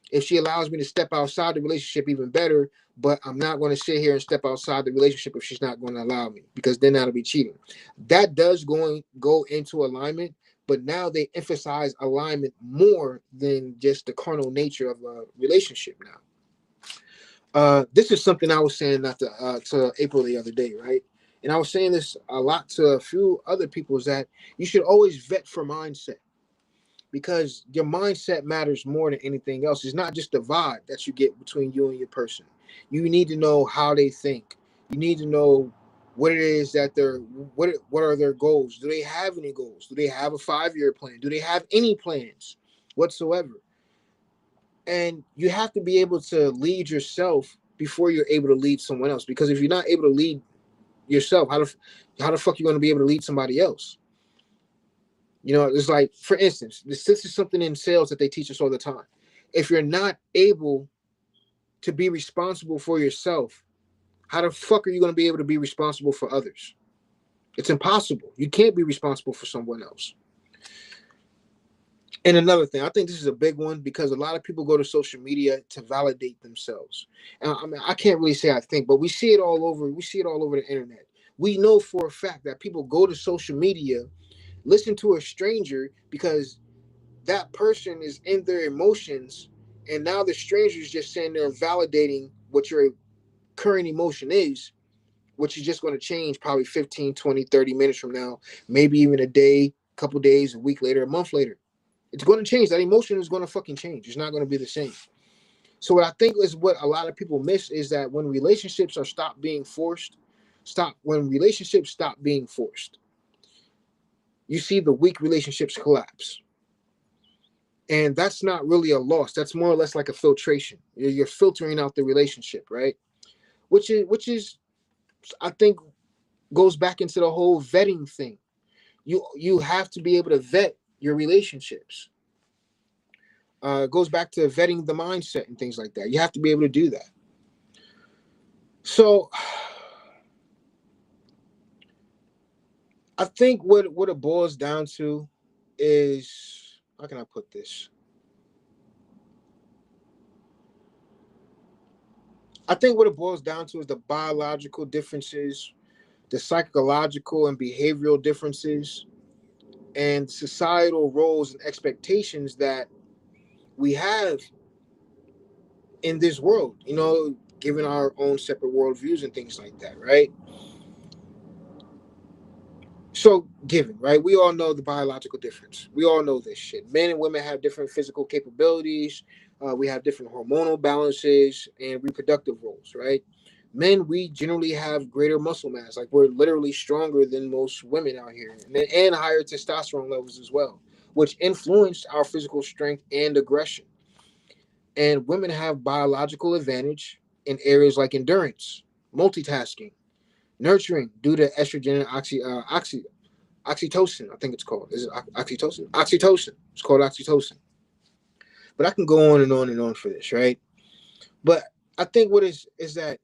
If she allows me to step outside the relationship, even better. But I'm not going to sit here and step outside the relationship if she's not going to allow me, because then that'll be cheating. That does go into alignment, but now they emphasize alignment more than just the carnal nature of a relationship now. This is something I was saying not to April the other day, right? And I was saying this a lot to a few other people, is that you should always vet for mindset, because your mindset matters more than anything else. It's not just the vibe that you get between you and your person. You need to know how they think. You need to know what it is that what are their goals. Do they have any goals? Do they have a 5-year plan? Do they have any plans whatsoever? And you have to be able to lead yourself before you're able to lead someone else. Because if you're not able to lead yourself, how the fuck you going to be able to lead somebody else? It's like, for instance, this is something in sales that they teach us all the time. If you're not able to be responsible for yourself, how the fuck are you going to be able to be responsible for others? It's impossible. You can't be responsible for someone else. And another thing, I think this is a big one, because a lot of people go to social media to validate themselves. And I mean, I can't really say I think, but we see it all over. We see it all over the internet. We know for a fact that people go to social media, listen to a stranger, because that person is in their emotions, and now the stranger is just sitting there validating what your current emotion is, which is just going to change probably 15, 20, 30 minutes from now, maybe even a day, a couple days, a week later, a month later. It's going to change. That emotion is going to fucking change. It's not going to be the same. So what I think is what a lot of people miss is that when relationships when relationships stop being forced, you see the weak relationships collapse. And that's not really a loss. That's more or less like a filtration. You're filtering out the relationship, right? Which is I think goes back into the whole vetting thing. You have to be able to vet your relationships. Goes back to vetting the mindset and things like that. You have to be able to do that. So I think what it boils down to is, how can I put this? I think what it boils down to is the biological differences, the psychological and behavioral differences, and societal roles and expectations that we have in this world, given our own separate worldviews and things like that, right? So, given, right, we all know the biological difference. We all know this shit. Men and women have different physical capabilities. We have different hormonal balances and reproductive roles, right? Men, we generally have greater muscle mass. Like, we're literally stronger than most women out here, and higher testosterone levels as well, which influence our physical strength and aggression. And women have biological advantage in areas like endurance, multitasking, nurturing due to estrogen and oxytocin. I think it's called. Is it oxytocin? Oxytocin. It's called oxytocin. But I can go on and on and on for this, right? But I think what is that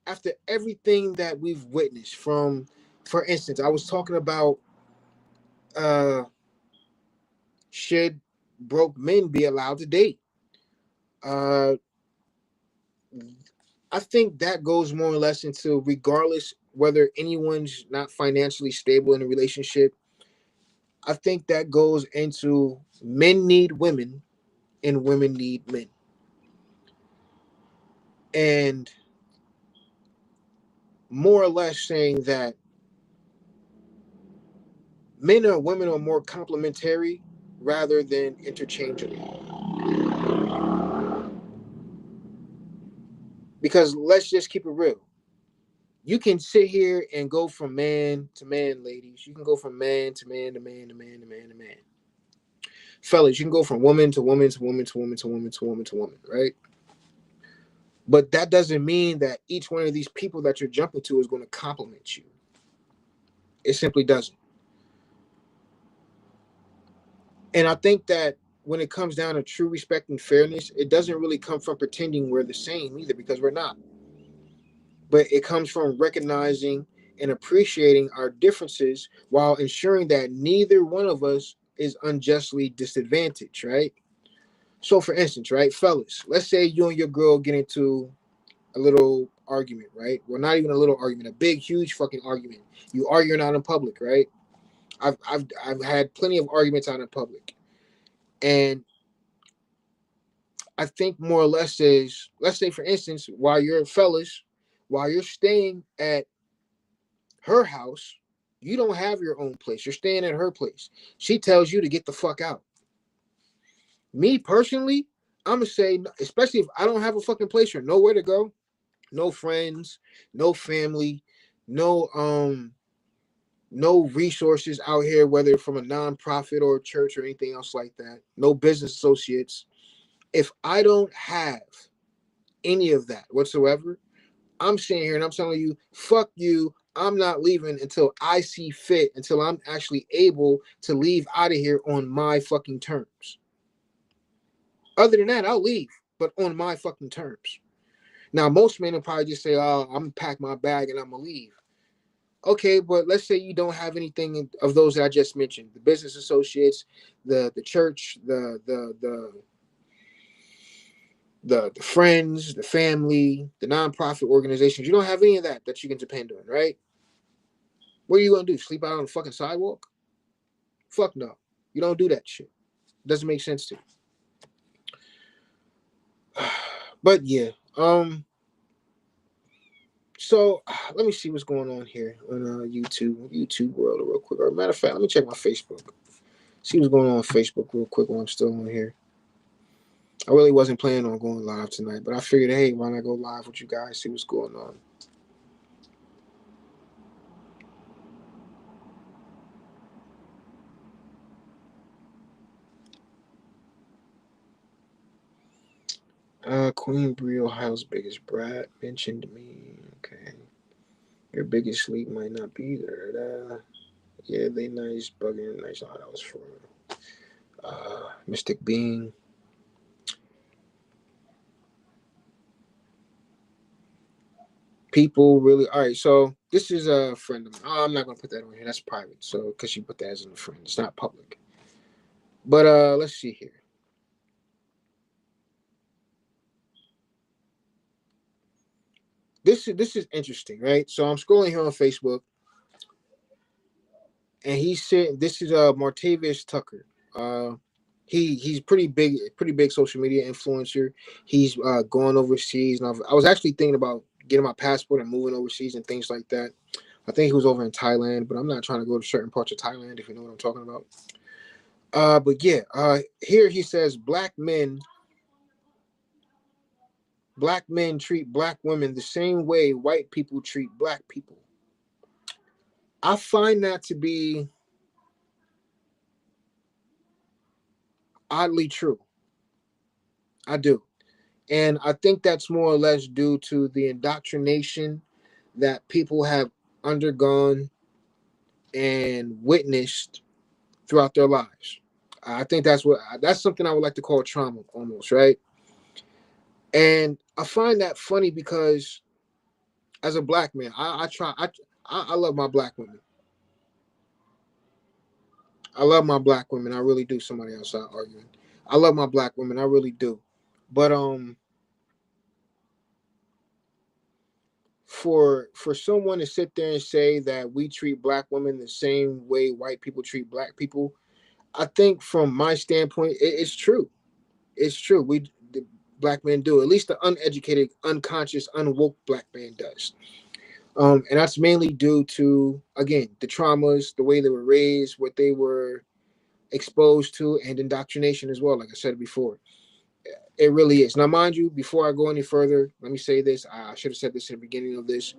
after everything that we've witnessed from, for instance, I was talking about uh should broke men be allowed to date? Uh I think that goes more or less into, regardless whether anyone's not financially stable in a relationship, I think that goes into men need women and women need men. and more or less saying that men or women are more complementary rather than interchangeable. Because let's just keep it real. You can sit here and go from man to man, ladies. You can go from man to man to man to man to man to man. Fellas, you can go from woman to woman to woman to woman to woman to woman to woman, right? But that doesn't mean that each one of these people that you're jumping to is going to compliment you. It simply doesn't. And I think that when it comes down to true respect and fairness, it doesn't really come from pretending we're the same either, because we're not. But it comes from recognizing and appreciating our differences while ensuring that neither one of us is unjustly disadvantaged, right? So, for instance, right, fellas, let's say you and your girl get into a little argument, right? Well, not even a little argument, a big, huge fucking argument. You arguing out in public, right? I've had plenty of arguments out in public, and I think more or less is, let's say, for instance, while you're staying at her house, you don't have your own place. You're staying at her place. She tells you to get the fuck out. Me personally, I'm gonna say, especially if I don't have a fucking place or nowhere to go, no friends, no family, no no resources out here, whether from a nonprofit or a church or anything else like that, no business associates. If I don't have any of that whatsoever, I'm sitting here and I'm telling you, fuck you. I'm not leaving until I see fit, until I'm actually able to leave out of here on my fucking terms. Other than that, I'll leave, but on my fucking terms. Now, most men will probably just say, oh, I'm gonna pack my bag and I'm gonna leave. Okay, but let's say you don't have anything of those that I just mentioned: the business associates, the church, the friends, the family, the nonprofit organizations. You don't have any of that you can depend on, right? What are you gonna do? Sleep out on the fucking sidewalk? Fuck no. You don't do that shit. It doesn't make sense to you. But yeah, so let me see what's going on here on YouTube world real quick. Or matter of fact, let me check my Facebook. See what's going on Facebook real quick while I'm still on here. I really wasn't planning on going live tonight, but I figured, hey, why not go live with you guys, see what's going on. Queen Bree, Ohio's biggest brat, mentioned me. Okay. Your biggest league might not be there. Yeah, they nice, bugging, nice. Oh, that was for Mystic Being. People really, all right. So this is a friend of mine. Oh, I'm not gonna put that on here. That's private. So because she put that as a friend, it's not public. But let's see here. This is interesting, right? So I'm scrolling here on Facebook, and he said this is Martavius Tucker. Uh, he's pretty big social media influencer. He's going overseas, and I was actually thinking about getting my passport and moving overseas and things like that. I think he was over in Thailand, but I'm not trying to go to certain parts of Thailand, if you know what I'm talking about. But yeah, here he says black men treat black women the same way white people treat black people. I find that to be oddly true. I do. And I think that's more or less due to the indoctrination that people have undergone and witnessed throughout their lives. I think that's something I would like to call trauma almost, right? And I find that funny because as a black man, I love my black women. I love my black women. I really do. Somebody outside arguing. I love my black women. I really do. But for someone to sit there and say that we treat black women the same way white people treat black people, I think from my standpoint, it's true. It's true. black men do. At least the uneducated, unconscious, unwoke black man does. And that's mainly due to, again, the traumas, the way they were raised, what they were exposed to, and indoctrination as well. Like I said before, it really is. Now, mind you, before I go any further, let me say this. I should have said this at the beginning of this.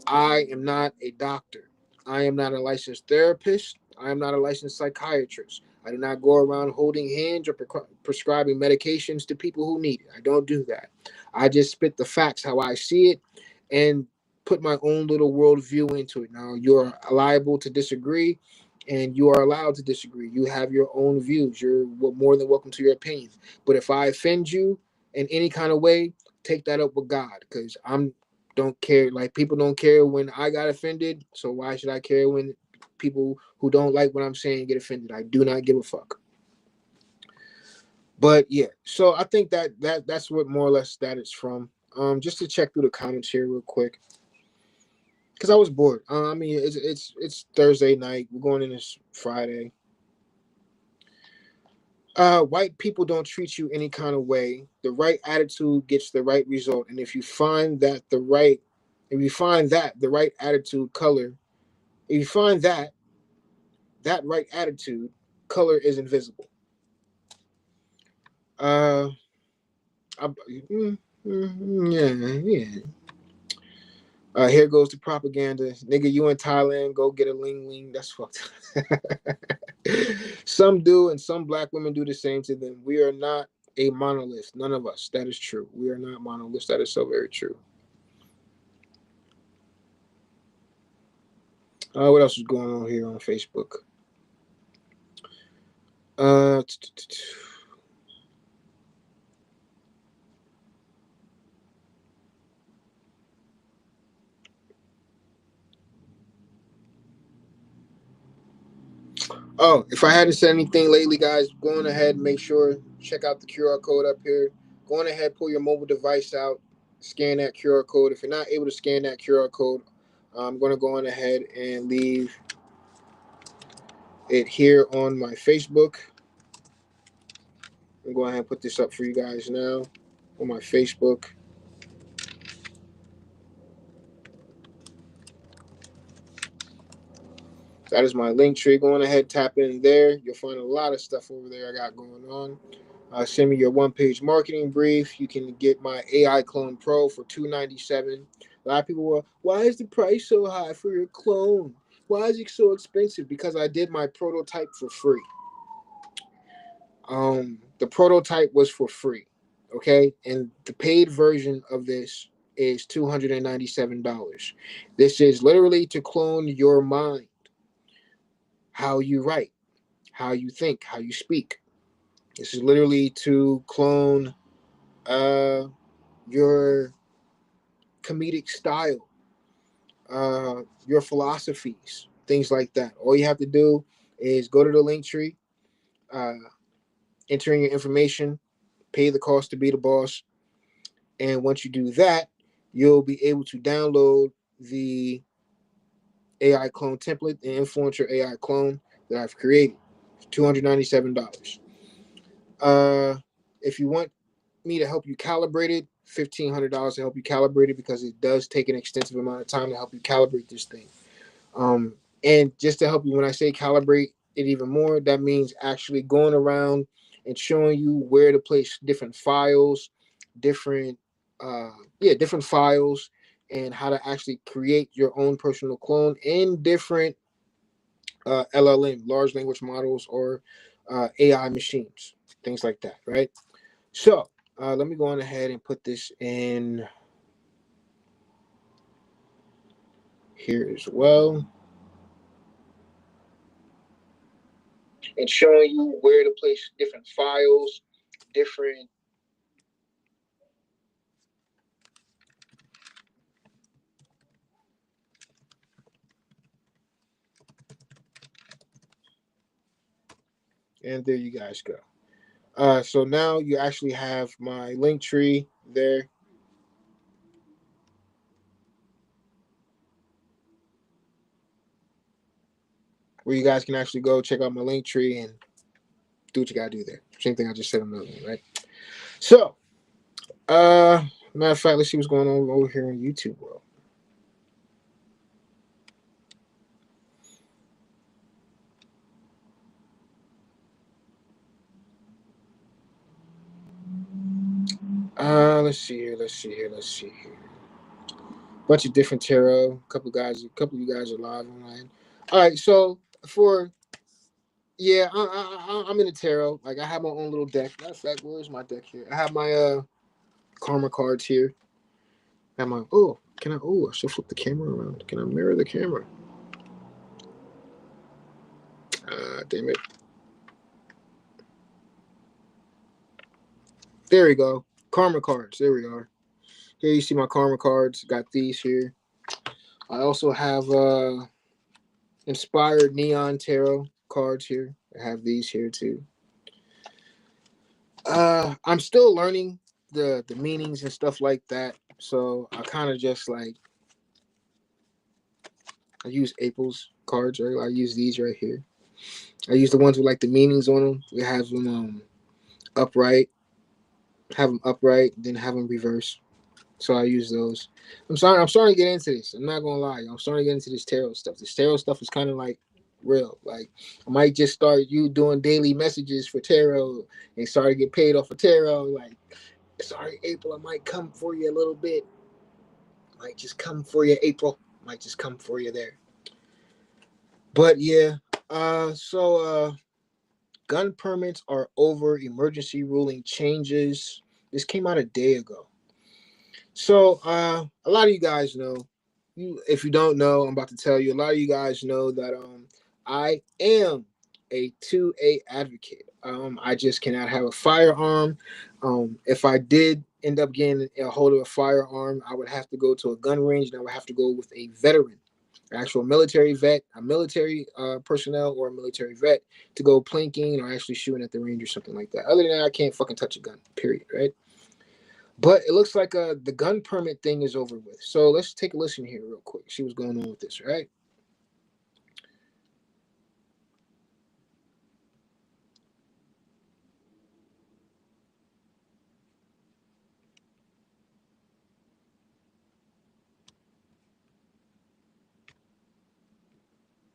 I am not a doctor. I am not a licensed therapist. I am not a licensed psychiatrist. I do not go around holding hands or prescribing medications to people who need it. I don't do that. I just spit the facts how I see it and put my own little worldview into it. Now, you're liable to disagree and you are allowed to disagree. You have your own views. You're more than welcome to your opinions. But if I offend you in any kind of way, take that up with God, because I'm don't care. Like, people don't care when I got offended, so why should I care when people who don't like what I'm saying get offended? I do not give a fuck. But yeah, so I think that's what more or less that is from. Just to check through the comments here real quick, because I was bored. I mean, it's Thursday night. We're going in this Friday. White people don't treat you any kind of way. The right attitude gets the right result, and if you find that the right attitude, color, if you find that right attitude, color is invisible. Uh, I, yeah. Here goes the propaganda. Nigga, you in Thailand, go get a ling ling. That's fucked. Some do, and some black women do the same to them. We are not a monolith. None of us. That is true. We are not monoliths. That is so very true. What else is going on here on Facebook? Uh, Oh, if I hadn't said anything lately, guys, go on ahead and make sure, check out the QR code up here. Go on ahead, pull your mobile device out, scan that QR code. If you're not able to scan that QR code, I'm going to go on ahead and leave it here on my Facebook. I'm going ahead and put this up for you guys now on my Facebook. That is my link tree. Go on ahead, tap in there. You'll find a lot of stuff over there I got going on. Send me your one-page marketing brief. You can get my AI Clone Pro for $297. A lot of people were, why is the price so high for your clone? Why is it so expensive? Because I did my prototype for free. The prototype was for free, okay? And the paid version of this is $297. This is literally to clone your mind, how you write, how you think, how you speak. This is literally to clone your comedic style, your philosophies, things like that. All you have to do is go to the link tree, uh, enter in your information, pay the cost to be the boss, and once you do that, you'll be able to download the AI clone template, the influencer AI clone that I've created. $297. If you want me to help you calibrate it, $1,500 to help you calibrate it, because it does take an extensive amount of time to help you calibrate this thing. And just to help you, when I say calibrate it even more, that means actually going around and showing you where to place different files, different different files, and how to actually create your own personal clone in different LLM, large language models, or AI machines, things like that, right? So let me go on ahead and put this in here as well. And showing you where to place different files, different and there you guys go. So now you actually have my link tree there. Where you guys can actually go check out my link tree and do what you gotta do there. Same thing I just said on the other one, right? So Matter of fact, let's see what's going on over here in YouTube world. Let's see here. Bunch of different tarot. A couple of you guys are live online. All right, so for yeah, I'm in the tarot. Like I have my own little deck. Matter of fact, where's my deck here? I have my karma cards here. I have my I should flip the camera around. Can I mirror the camera? Damn it. There we go. Karma cards. There we are. Here you see my karma cards. Got these here. I also have inspired neon tarot cards here. I have these here too. I'm still learning the meanings and stuff like that. So I kind of just like I use April's cards, right? I use these right here. I use the ones with like the meanings on them. We have them upright, then have them reverse. So I use those. I'm starting to get into this. I'm not gonna lie. I'm starting to get into this tarot stuff. This tarot stuff is kind of like real. Like I might just start you doing daily messages for tarot and start to get paid off of tarot. Like, sorry, April, I might come for you a little bit. Might just come for you, April. Might just come for you there. But yeah, gun permits are over. Emergency ruling changes. This came out a day ago. So a lot of you guys know. If you don't know, I'm about to tell you. A lot of you guys know that I am a 2A advocate. I just cannot have a firearm. If I did end up getting a hold of a firearm, I would have to go to a gun range and I would have to go with a veteran, actual military vet, a military personnel or a military vet to go plinking or actually shooting at the range or something like that. Other than that, I can't fucking touch a gun, period, right? But it looks like the gun permit thing is over with. So let's take a listen here real quick. See what's going on with this, right?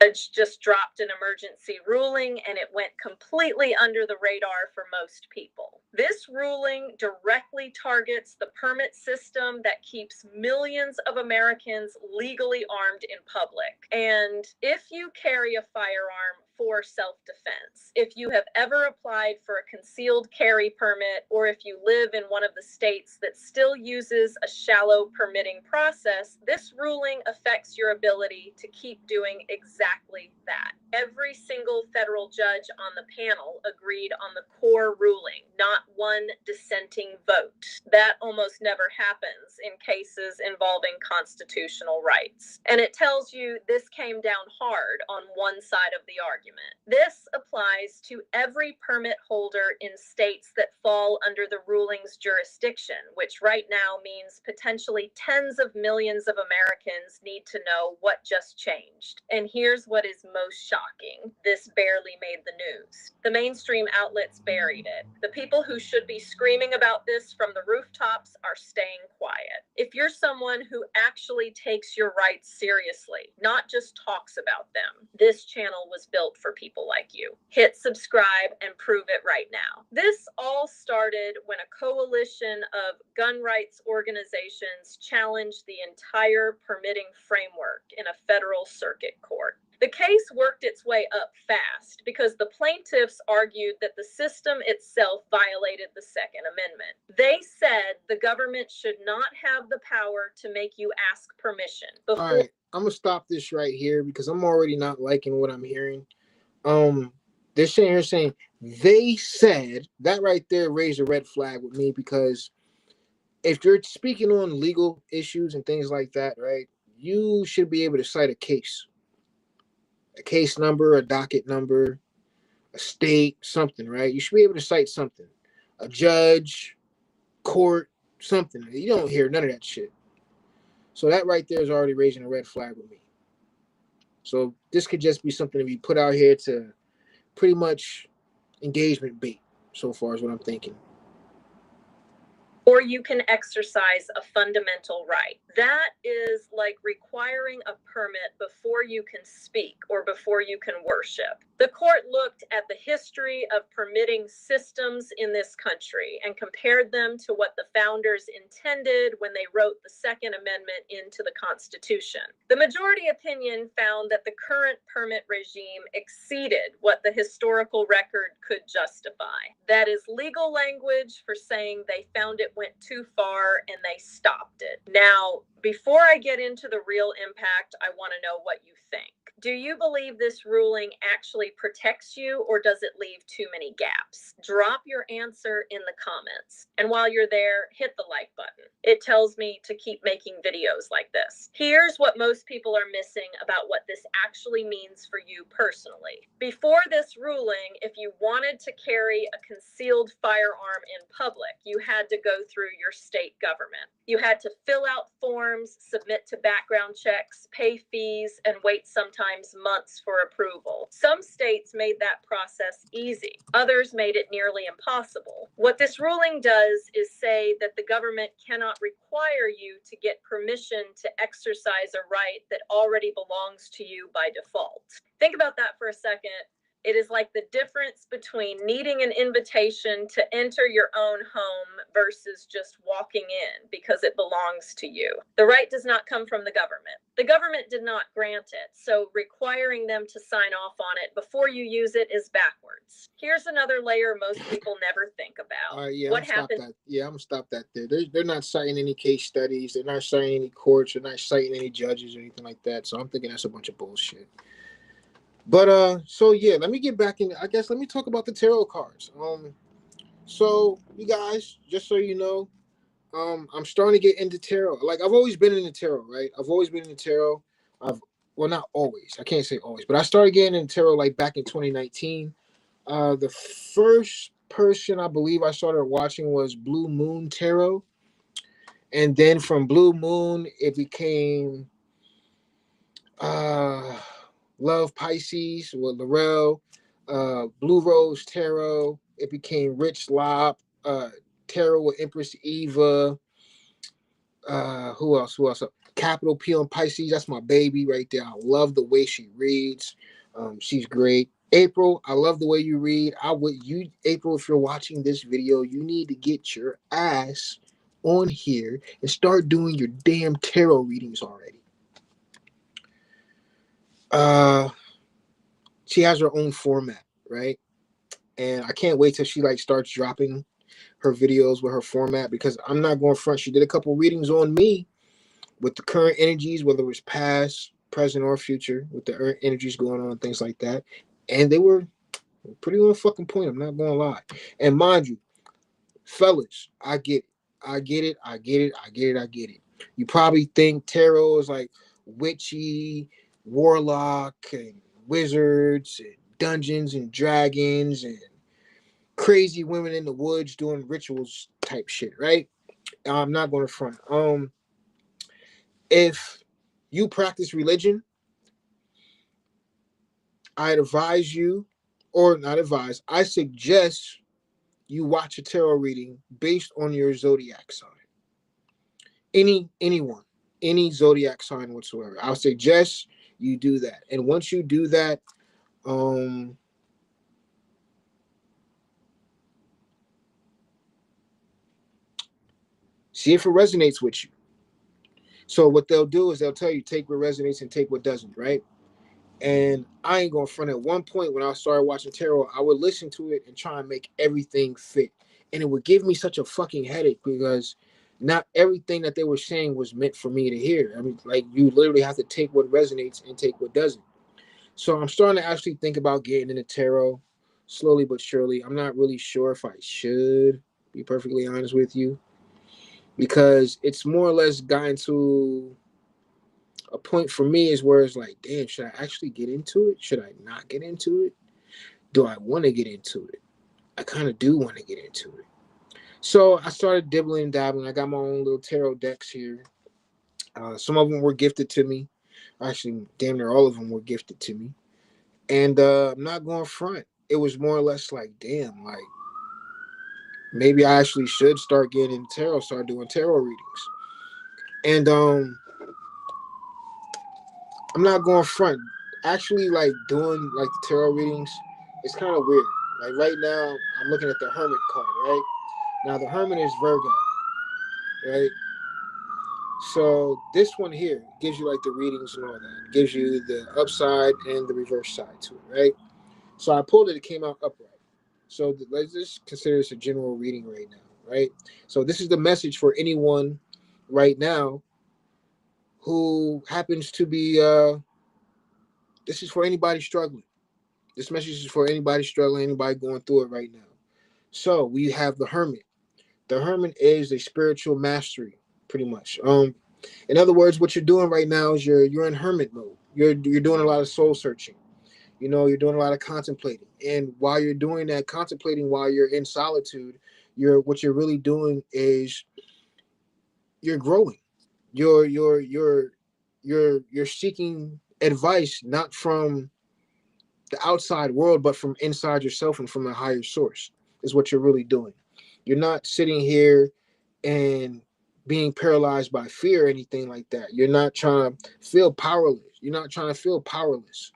Judge just dropped an emergency ruling and it went completely under the radar for most people. This ruling directly targets the permit system that keeps millions of Americans legally armed in public. And if you carry a firearm for self-defense, if you have ever applied for a concealed carry permit, or if you live in one of the states that still uses a shallow permitting process, this ruling affects your ability to keep doing exactly that. Every single federal judge on the panel agreed on the core ruling, not one dissenting vote. That almost never happens in cases involving constitutional rights. And it tells you this came down hard on one side of the argument. This applies to every permit holder in states that fall under the ruling's jurisdiction, which right now means potentially tens of millions of Americans need to know what just changed. And here's what is most shocking. This barely made the news. The mainstream outlets buried it. The people who should be screaming about this from the rooftops are staying quiet. If you're someone who actually takes your rights seriously, not just talks about them, this channel was built for people like you. Hit subscribe and prove it right now. This all started when a coalition of gun rights organizations challenged the entire permitting framework in a federal circuit court. The case worked its way up fast because the plaintiffs argued that the system itself violated the Second Amendment. They said the government should not have the power to make you ask permission before. All right, I'm gonna stop this right here because I'm already not liking what I'm hearing. They're sitting here saying they said that right there raised a red flag with me because if you're speaking on legal issues and things like that, right, you should be able to cite a case number, a docket number, a state, something, right? You should be able to cite something, a judge, court, something. You don't hear none of that shit. So that right there is already raising a red flag with me. So this could just be something to be put out here to pretty much engagement bait, so far as what I'm thinking. or you can exercise a fundamental right. That is like requiring a permit before you can speak or before you can worship. The court looked at the history of permitting systems in this country and compared them to what the founders intended when they wrote the Second Amendment into the Constitution. The majority opinion found that the current permit regime exceeded what the historical record could justify. That is legal language for saying they found it went too far and they stopped it. Now, before I get into the real impact, I want to know what you think. Do you believe this ruling actually protects you, or does it leave too many gaps? Drop your answer in the comments. And while you're there, hit the like button. It tells me to keep making videos like this. Here's what most people are missing about what this actually means for you personally. Before this ruling, if you wanted to carry a concealed firearm in public, you had to go through your state government. You had to fill out forms, submit to background checks, pay fees, and wait sometimes months for approval. Some states made that process easy. Others made it nearly impossible. What this ruling does is say that the government cannot require you to get permission to exercise a right that already belongs to you by default. Think about that for a second. It is like the difference between needing an invitation to enter your own home versus just walking in because it belongs to you. The right does not come from the government. The government did not grant it, so requiring them to sign off on it before you use it is backwards. Here's another layer most people never think about. What happened? I'm gonna stop that there. They're not citing any case studies. They're not citing any courts. They're not citing any judges or anything like that. So I'm thinking that's a bunch of bullshit. But so yeah, let me get back in. I guess let me talk about the tarot cards. So you guys, just so you know, I'm starting to get into tarot. Like I've always been into tarot, right? I've always been into tarot. Well, not always. I can't say always, but I started getting into tarot like back in 2019. The first person I believe I started watching was Blue Moon Tarot, and then from Blue Moon it became uh Love Pisces with Laurel, Blue Rose Tarot. It became Rich Lop, Tarot with Empress Eva. Who else? Capital P on Pisces. That's my baby right there. I love the way she reads. She's great. April, I love the way you read. April, if you're watching this video, you need to get your ass on here and start doing your damn tarot readings already. She has her own format, right? And I can't wait till she like starts dropping her videos with her format, because I'm not going front. She did a couple readings on me with the current energies, whether it was past, present, or future, with the energies going on, things like that. And they were pretty on fucking point. I'm not going to lie. And mind you, fellas, I get it. I get it. I get it. I get it. I get it. You probably think tarot is like witchy, warlock, and wizards, and Dungeons and Dragons, and crazy women in the woods doing rituals type shit, right? I'm not going to front. If you practice religion, I advise you, or not advise, I suggest you watch a tarot reading based on your zodiac sign. Anyone, any zodiac sign whatsoever. I would suggest you do that. And once you do that, see if it resonates with you. So what they'll do is they'll tell you take what resonates and take what doesn't, right? And I ain't going to front. At one point when I started watching tarot, I would listen to it and try and make everything fit. And it would give me such a fucking headache, because not everything that they were saying was meant for me to hear. I mean, like, you literally have to take what resonates and take what doesn't. So I'm starting to actually think about getting into tarot slowly but surely. I'm not really sure if I should, be perfectly honest with you, because it's more or less gotten to a point for me is where it's like, damn, should I actually get into it? Should I not get into it? Do I want to get into it? I kind of do want to get into it. So I started dibbling and dabbling. I got my own little tarot decks here. Some of them were gifted to me. Actually, damn near all of them were gifted to me. And I'm not going front. It was more or less like, damn, like, maybe I actually should start getting into tarot, start doing tarot readings. And I'm not going front. Actually, like doing like the tarot readings, it's kind of weird. Like right now, I'm looking at the Hermit card. Right now, the Hermit is Virgo. Right. So this one here gives you like the readings and all that. It gives you the upside and the reverse side to it. Right. So I pulled it. It came out upright. So let's just consider this a general reading right now. Right. So this is the message for anyone right now who happens to be. This is for anybody struggling. This message is for anybody struggling, anybody going through it right now. So we have the Hermit. The Hermit is a spiritual mastery, pretty much. In other words, what you're doing right now is you're in hermit mode. You're doing a lot of soul searching. You know, you're doing a lot of contemplating. And while you're doing that, contemplating while you're in solitude, what you're really doing is you're growing. You're you're you're you're seeking advice not from the outside world, but from inside yourself and from a higher source is what you're really doing. You're not sitting here and being paralyzed by fear or anything like that. You're not trying to feel powerless. You're not trying to feel powerless.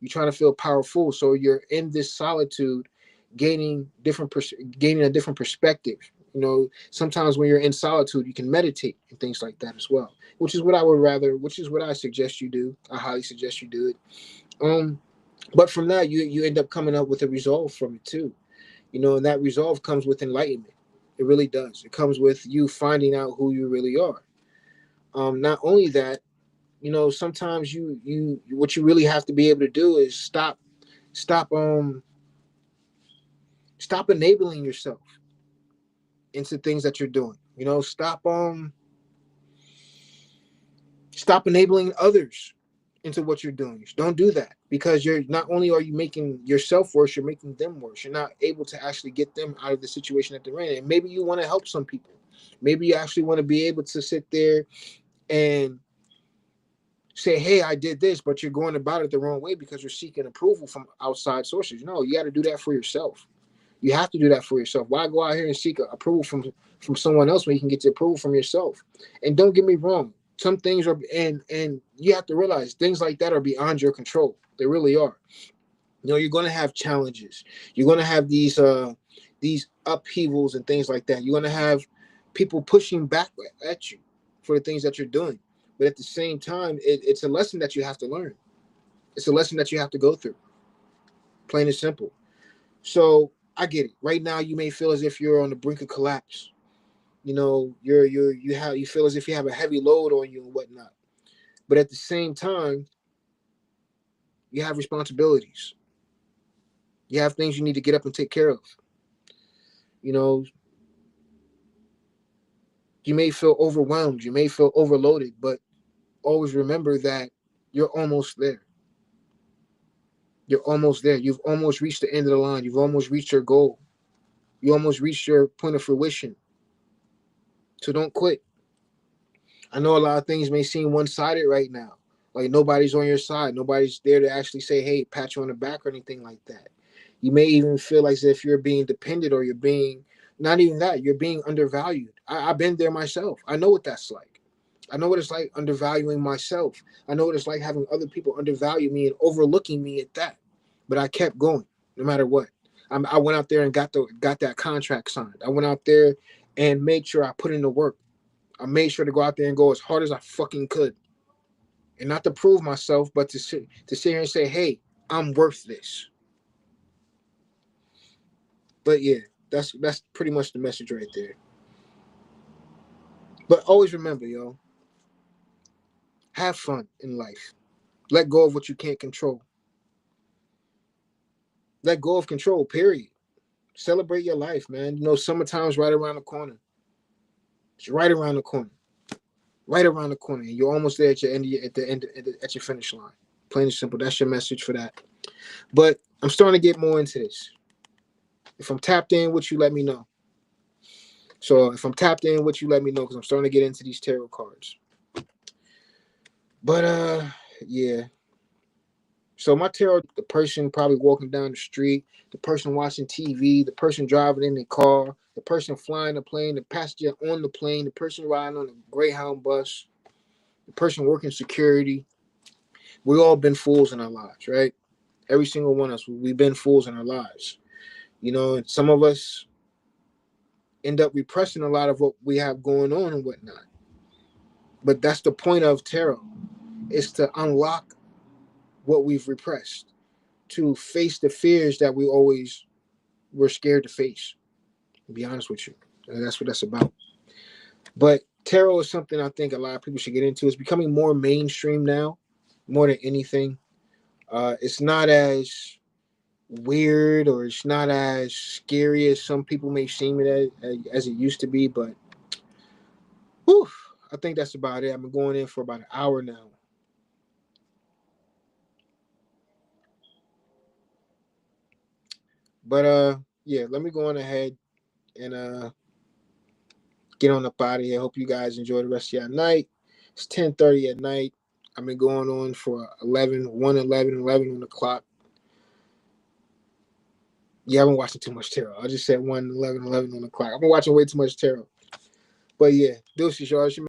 You're trying to feel powerful. So you're in this solitude, gaining a different perspective. You know, sometimes when you're in solitude, you can meditate and things like that as well, which is what which is what I suggest you do. I highly suggest you do it. But from that, you end up coming up with a resolve from it too. You know, and that resolve comes with enlightenment. It really does. It comes with you finding out who you really are. Not only that, you know, sometimes you what you really have to be able to do is stop stop enabling yourself into things that you're doing. You know, stop enabling others into what you're doing. Don't do that, because you're not only are you making yourself worse, you're making them worse. You're not able to actually get them out of the situation that they're in. And maybe you want to help some people. Maybe you actually want to be able to sit there and say, hey, I did this, but you're going about it the wrong way because you're seeking approval from outside sources. No, you got to do that for yourself. You have to do that for yourself. Why go out here and seek approval from someone else when you can get the approval from yourself? And don't get me wrong, some things are, and you have to realize things like that are beyond your control. They really are. You know, you're going to have challenges. You're going to have these upheavals and things like that. You're going to have people pushing back at you for the things that you're doing. But at the same time, it's a lesson that you have to learn. It's a lesson that you have to go through. Plain and simple. So I get it. Right now, you may feel as if you're on the brink of collapse. You know, you feel as if you have a heavy load on you and whatnot. But at the same time, you have responsibilities. You have things you need to get up and take care of. You know, you may feel overwhelmed, you may feel overloaded, but always remember that you're almost there. You're almost there. You've almost reached the end of the line. You've almost reached your goal. You almost reached your point of fruition. So don't quit. I know a lot of things may seem one-sided right now. Like nobody's on your side. Nobody's there to actually say, hey, pat you on the back or anything like that. You may even feel as if you're being dependent, or you're being, not even that, you're being undervalued. I've been there myself. I know what that's like. I know what it's like undervaluing myself. I know what it's like having other people undervalue me and overlooking me at that. But I kept going no matter what. I went out there and got that contract signed. I went out there and made sure I put in the work. I made sure to go out there and go as hard as I fucking could. And not to prove myself, but to sit here and say, hey, I'm worth this. But yeah, that's pretty much the message right there. But always remember, yo, have fun in life. Let go of what you can't control. Let go of control, period. Celebrate your life, man. You know, summertime's right around the corner. It's right around the corner. Right around the corner. And you're almost there at your end of at your finish line. Plain and simple. That's your message for that. But I'm starting to get more into this. If I'm tapped in with you, let me know. So if I'm tapped in with you, let me know, because I'm starting to get into these tarot cards. But yeah. So my tarot, the person probably walking down the street, the person watching TV, the person driving in their car, the person flying the plane, the passenger on the plane, the person riding on the Greyhound bus, the person working security. We've all been fools in our lives, right? Every single one of us, we've been fools in our lives. You know, and some of us end up repressing a lot of what we have going on and whatnot. But that's the point of tarot, is to unlock what we've repressed, to face the fears that we always were scared to face. To be honest with you, and that's what that's about. But tarot is something I think a lot of people should get into. It's becoming more mainstream now, more than anything. It's not as weird, or it's not as scary as some people may seem it as it used to be. But whew, I think that's about it. I've been going in for about an hour now. But yeah, let me go on ahead and get on up out of here. Hope you guys enjoy the rest of your night. It's 10:30 at night. I've been going on for 11 on the clock. Yeah, I've been watching too much tarot. I just said 11 on the clock. I've been watching way too much tarot. But yeah, deuces, y'all.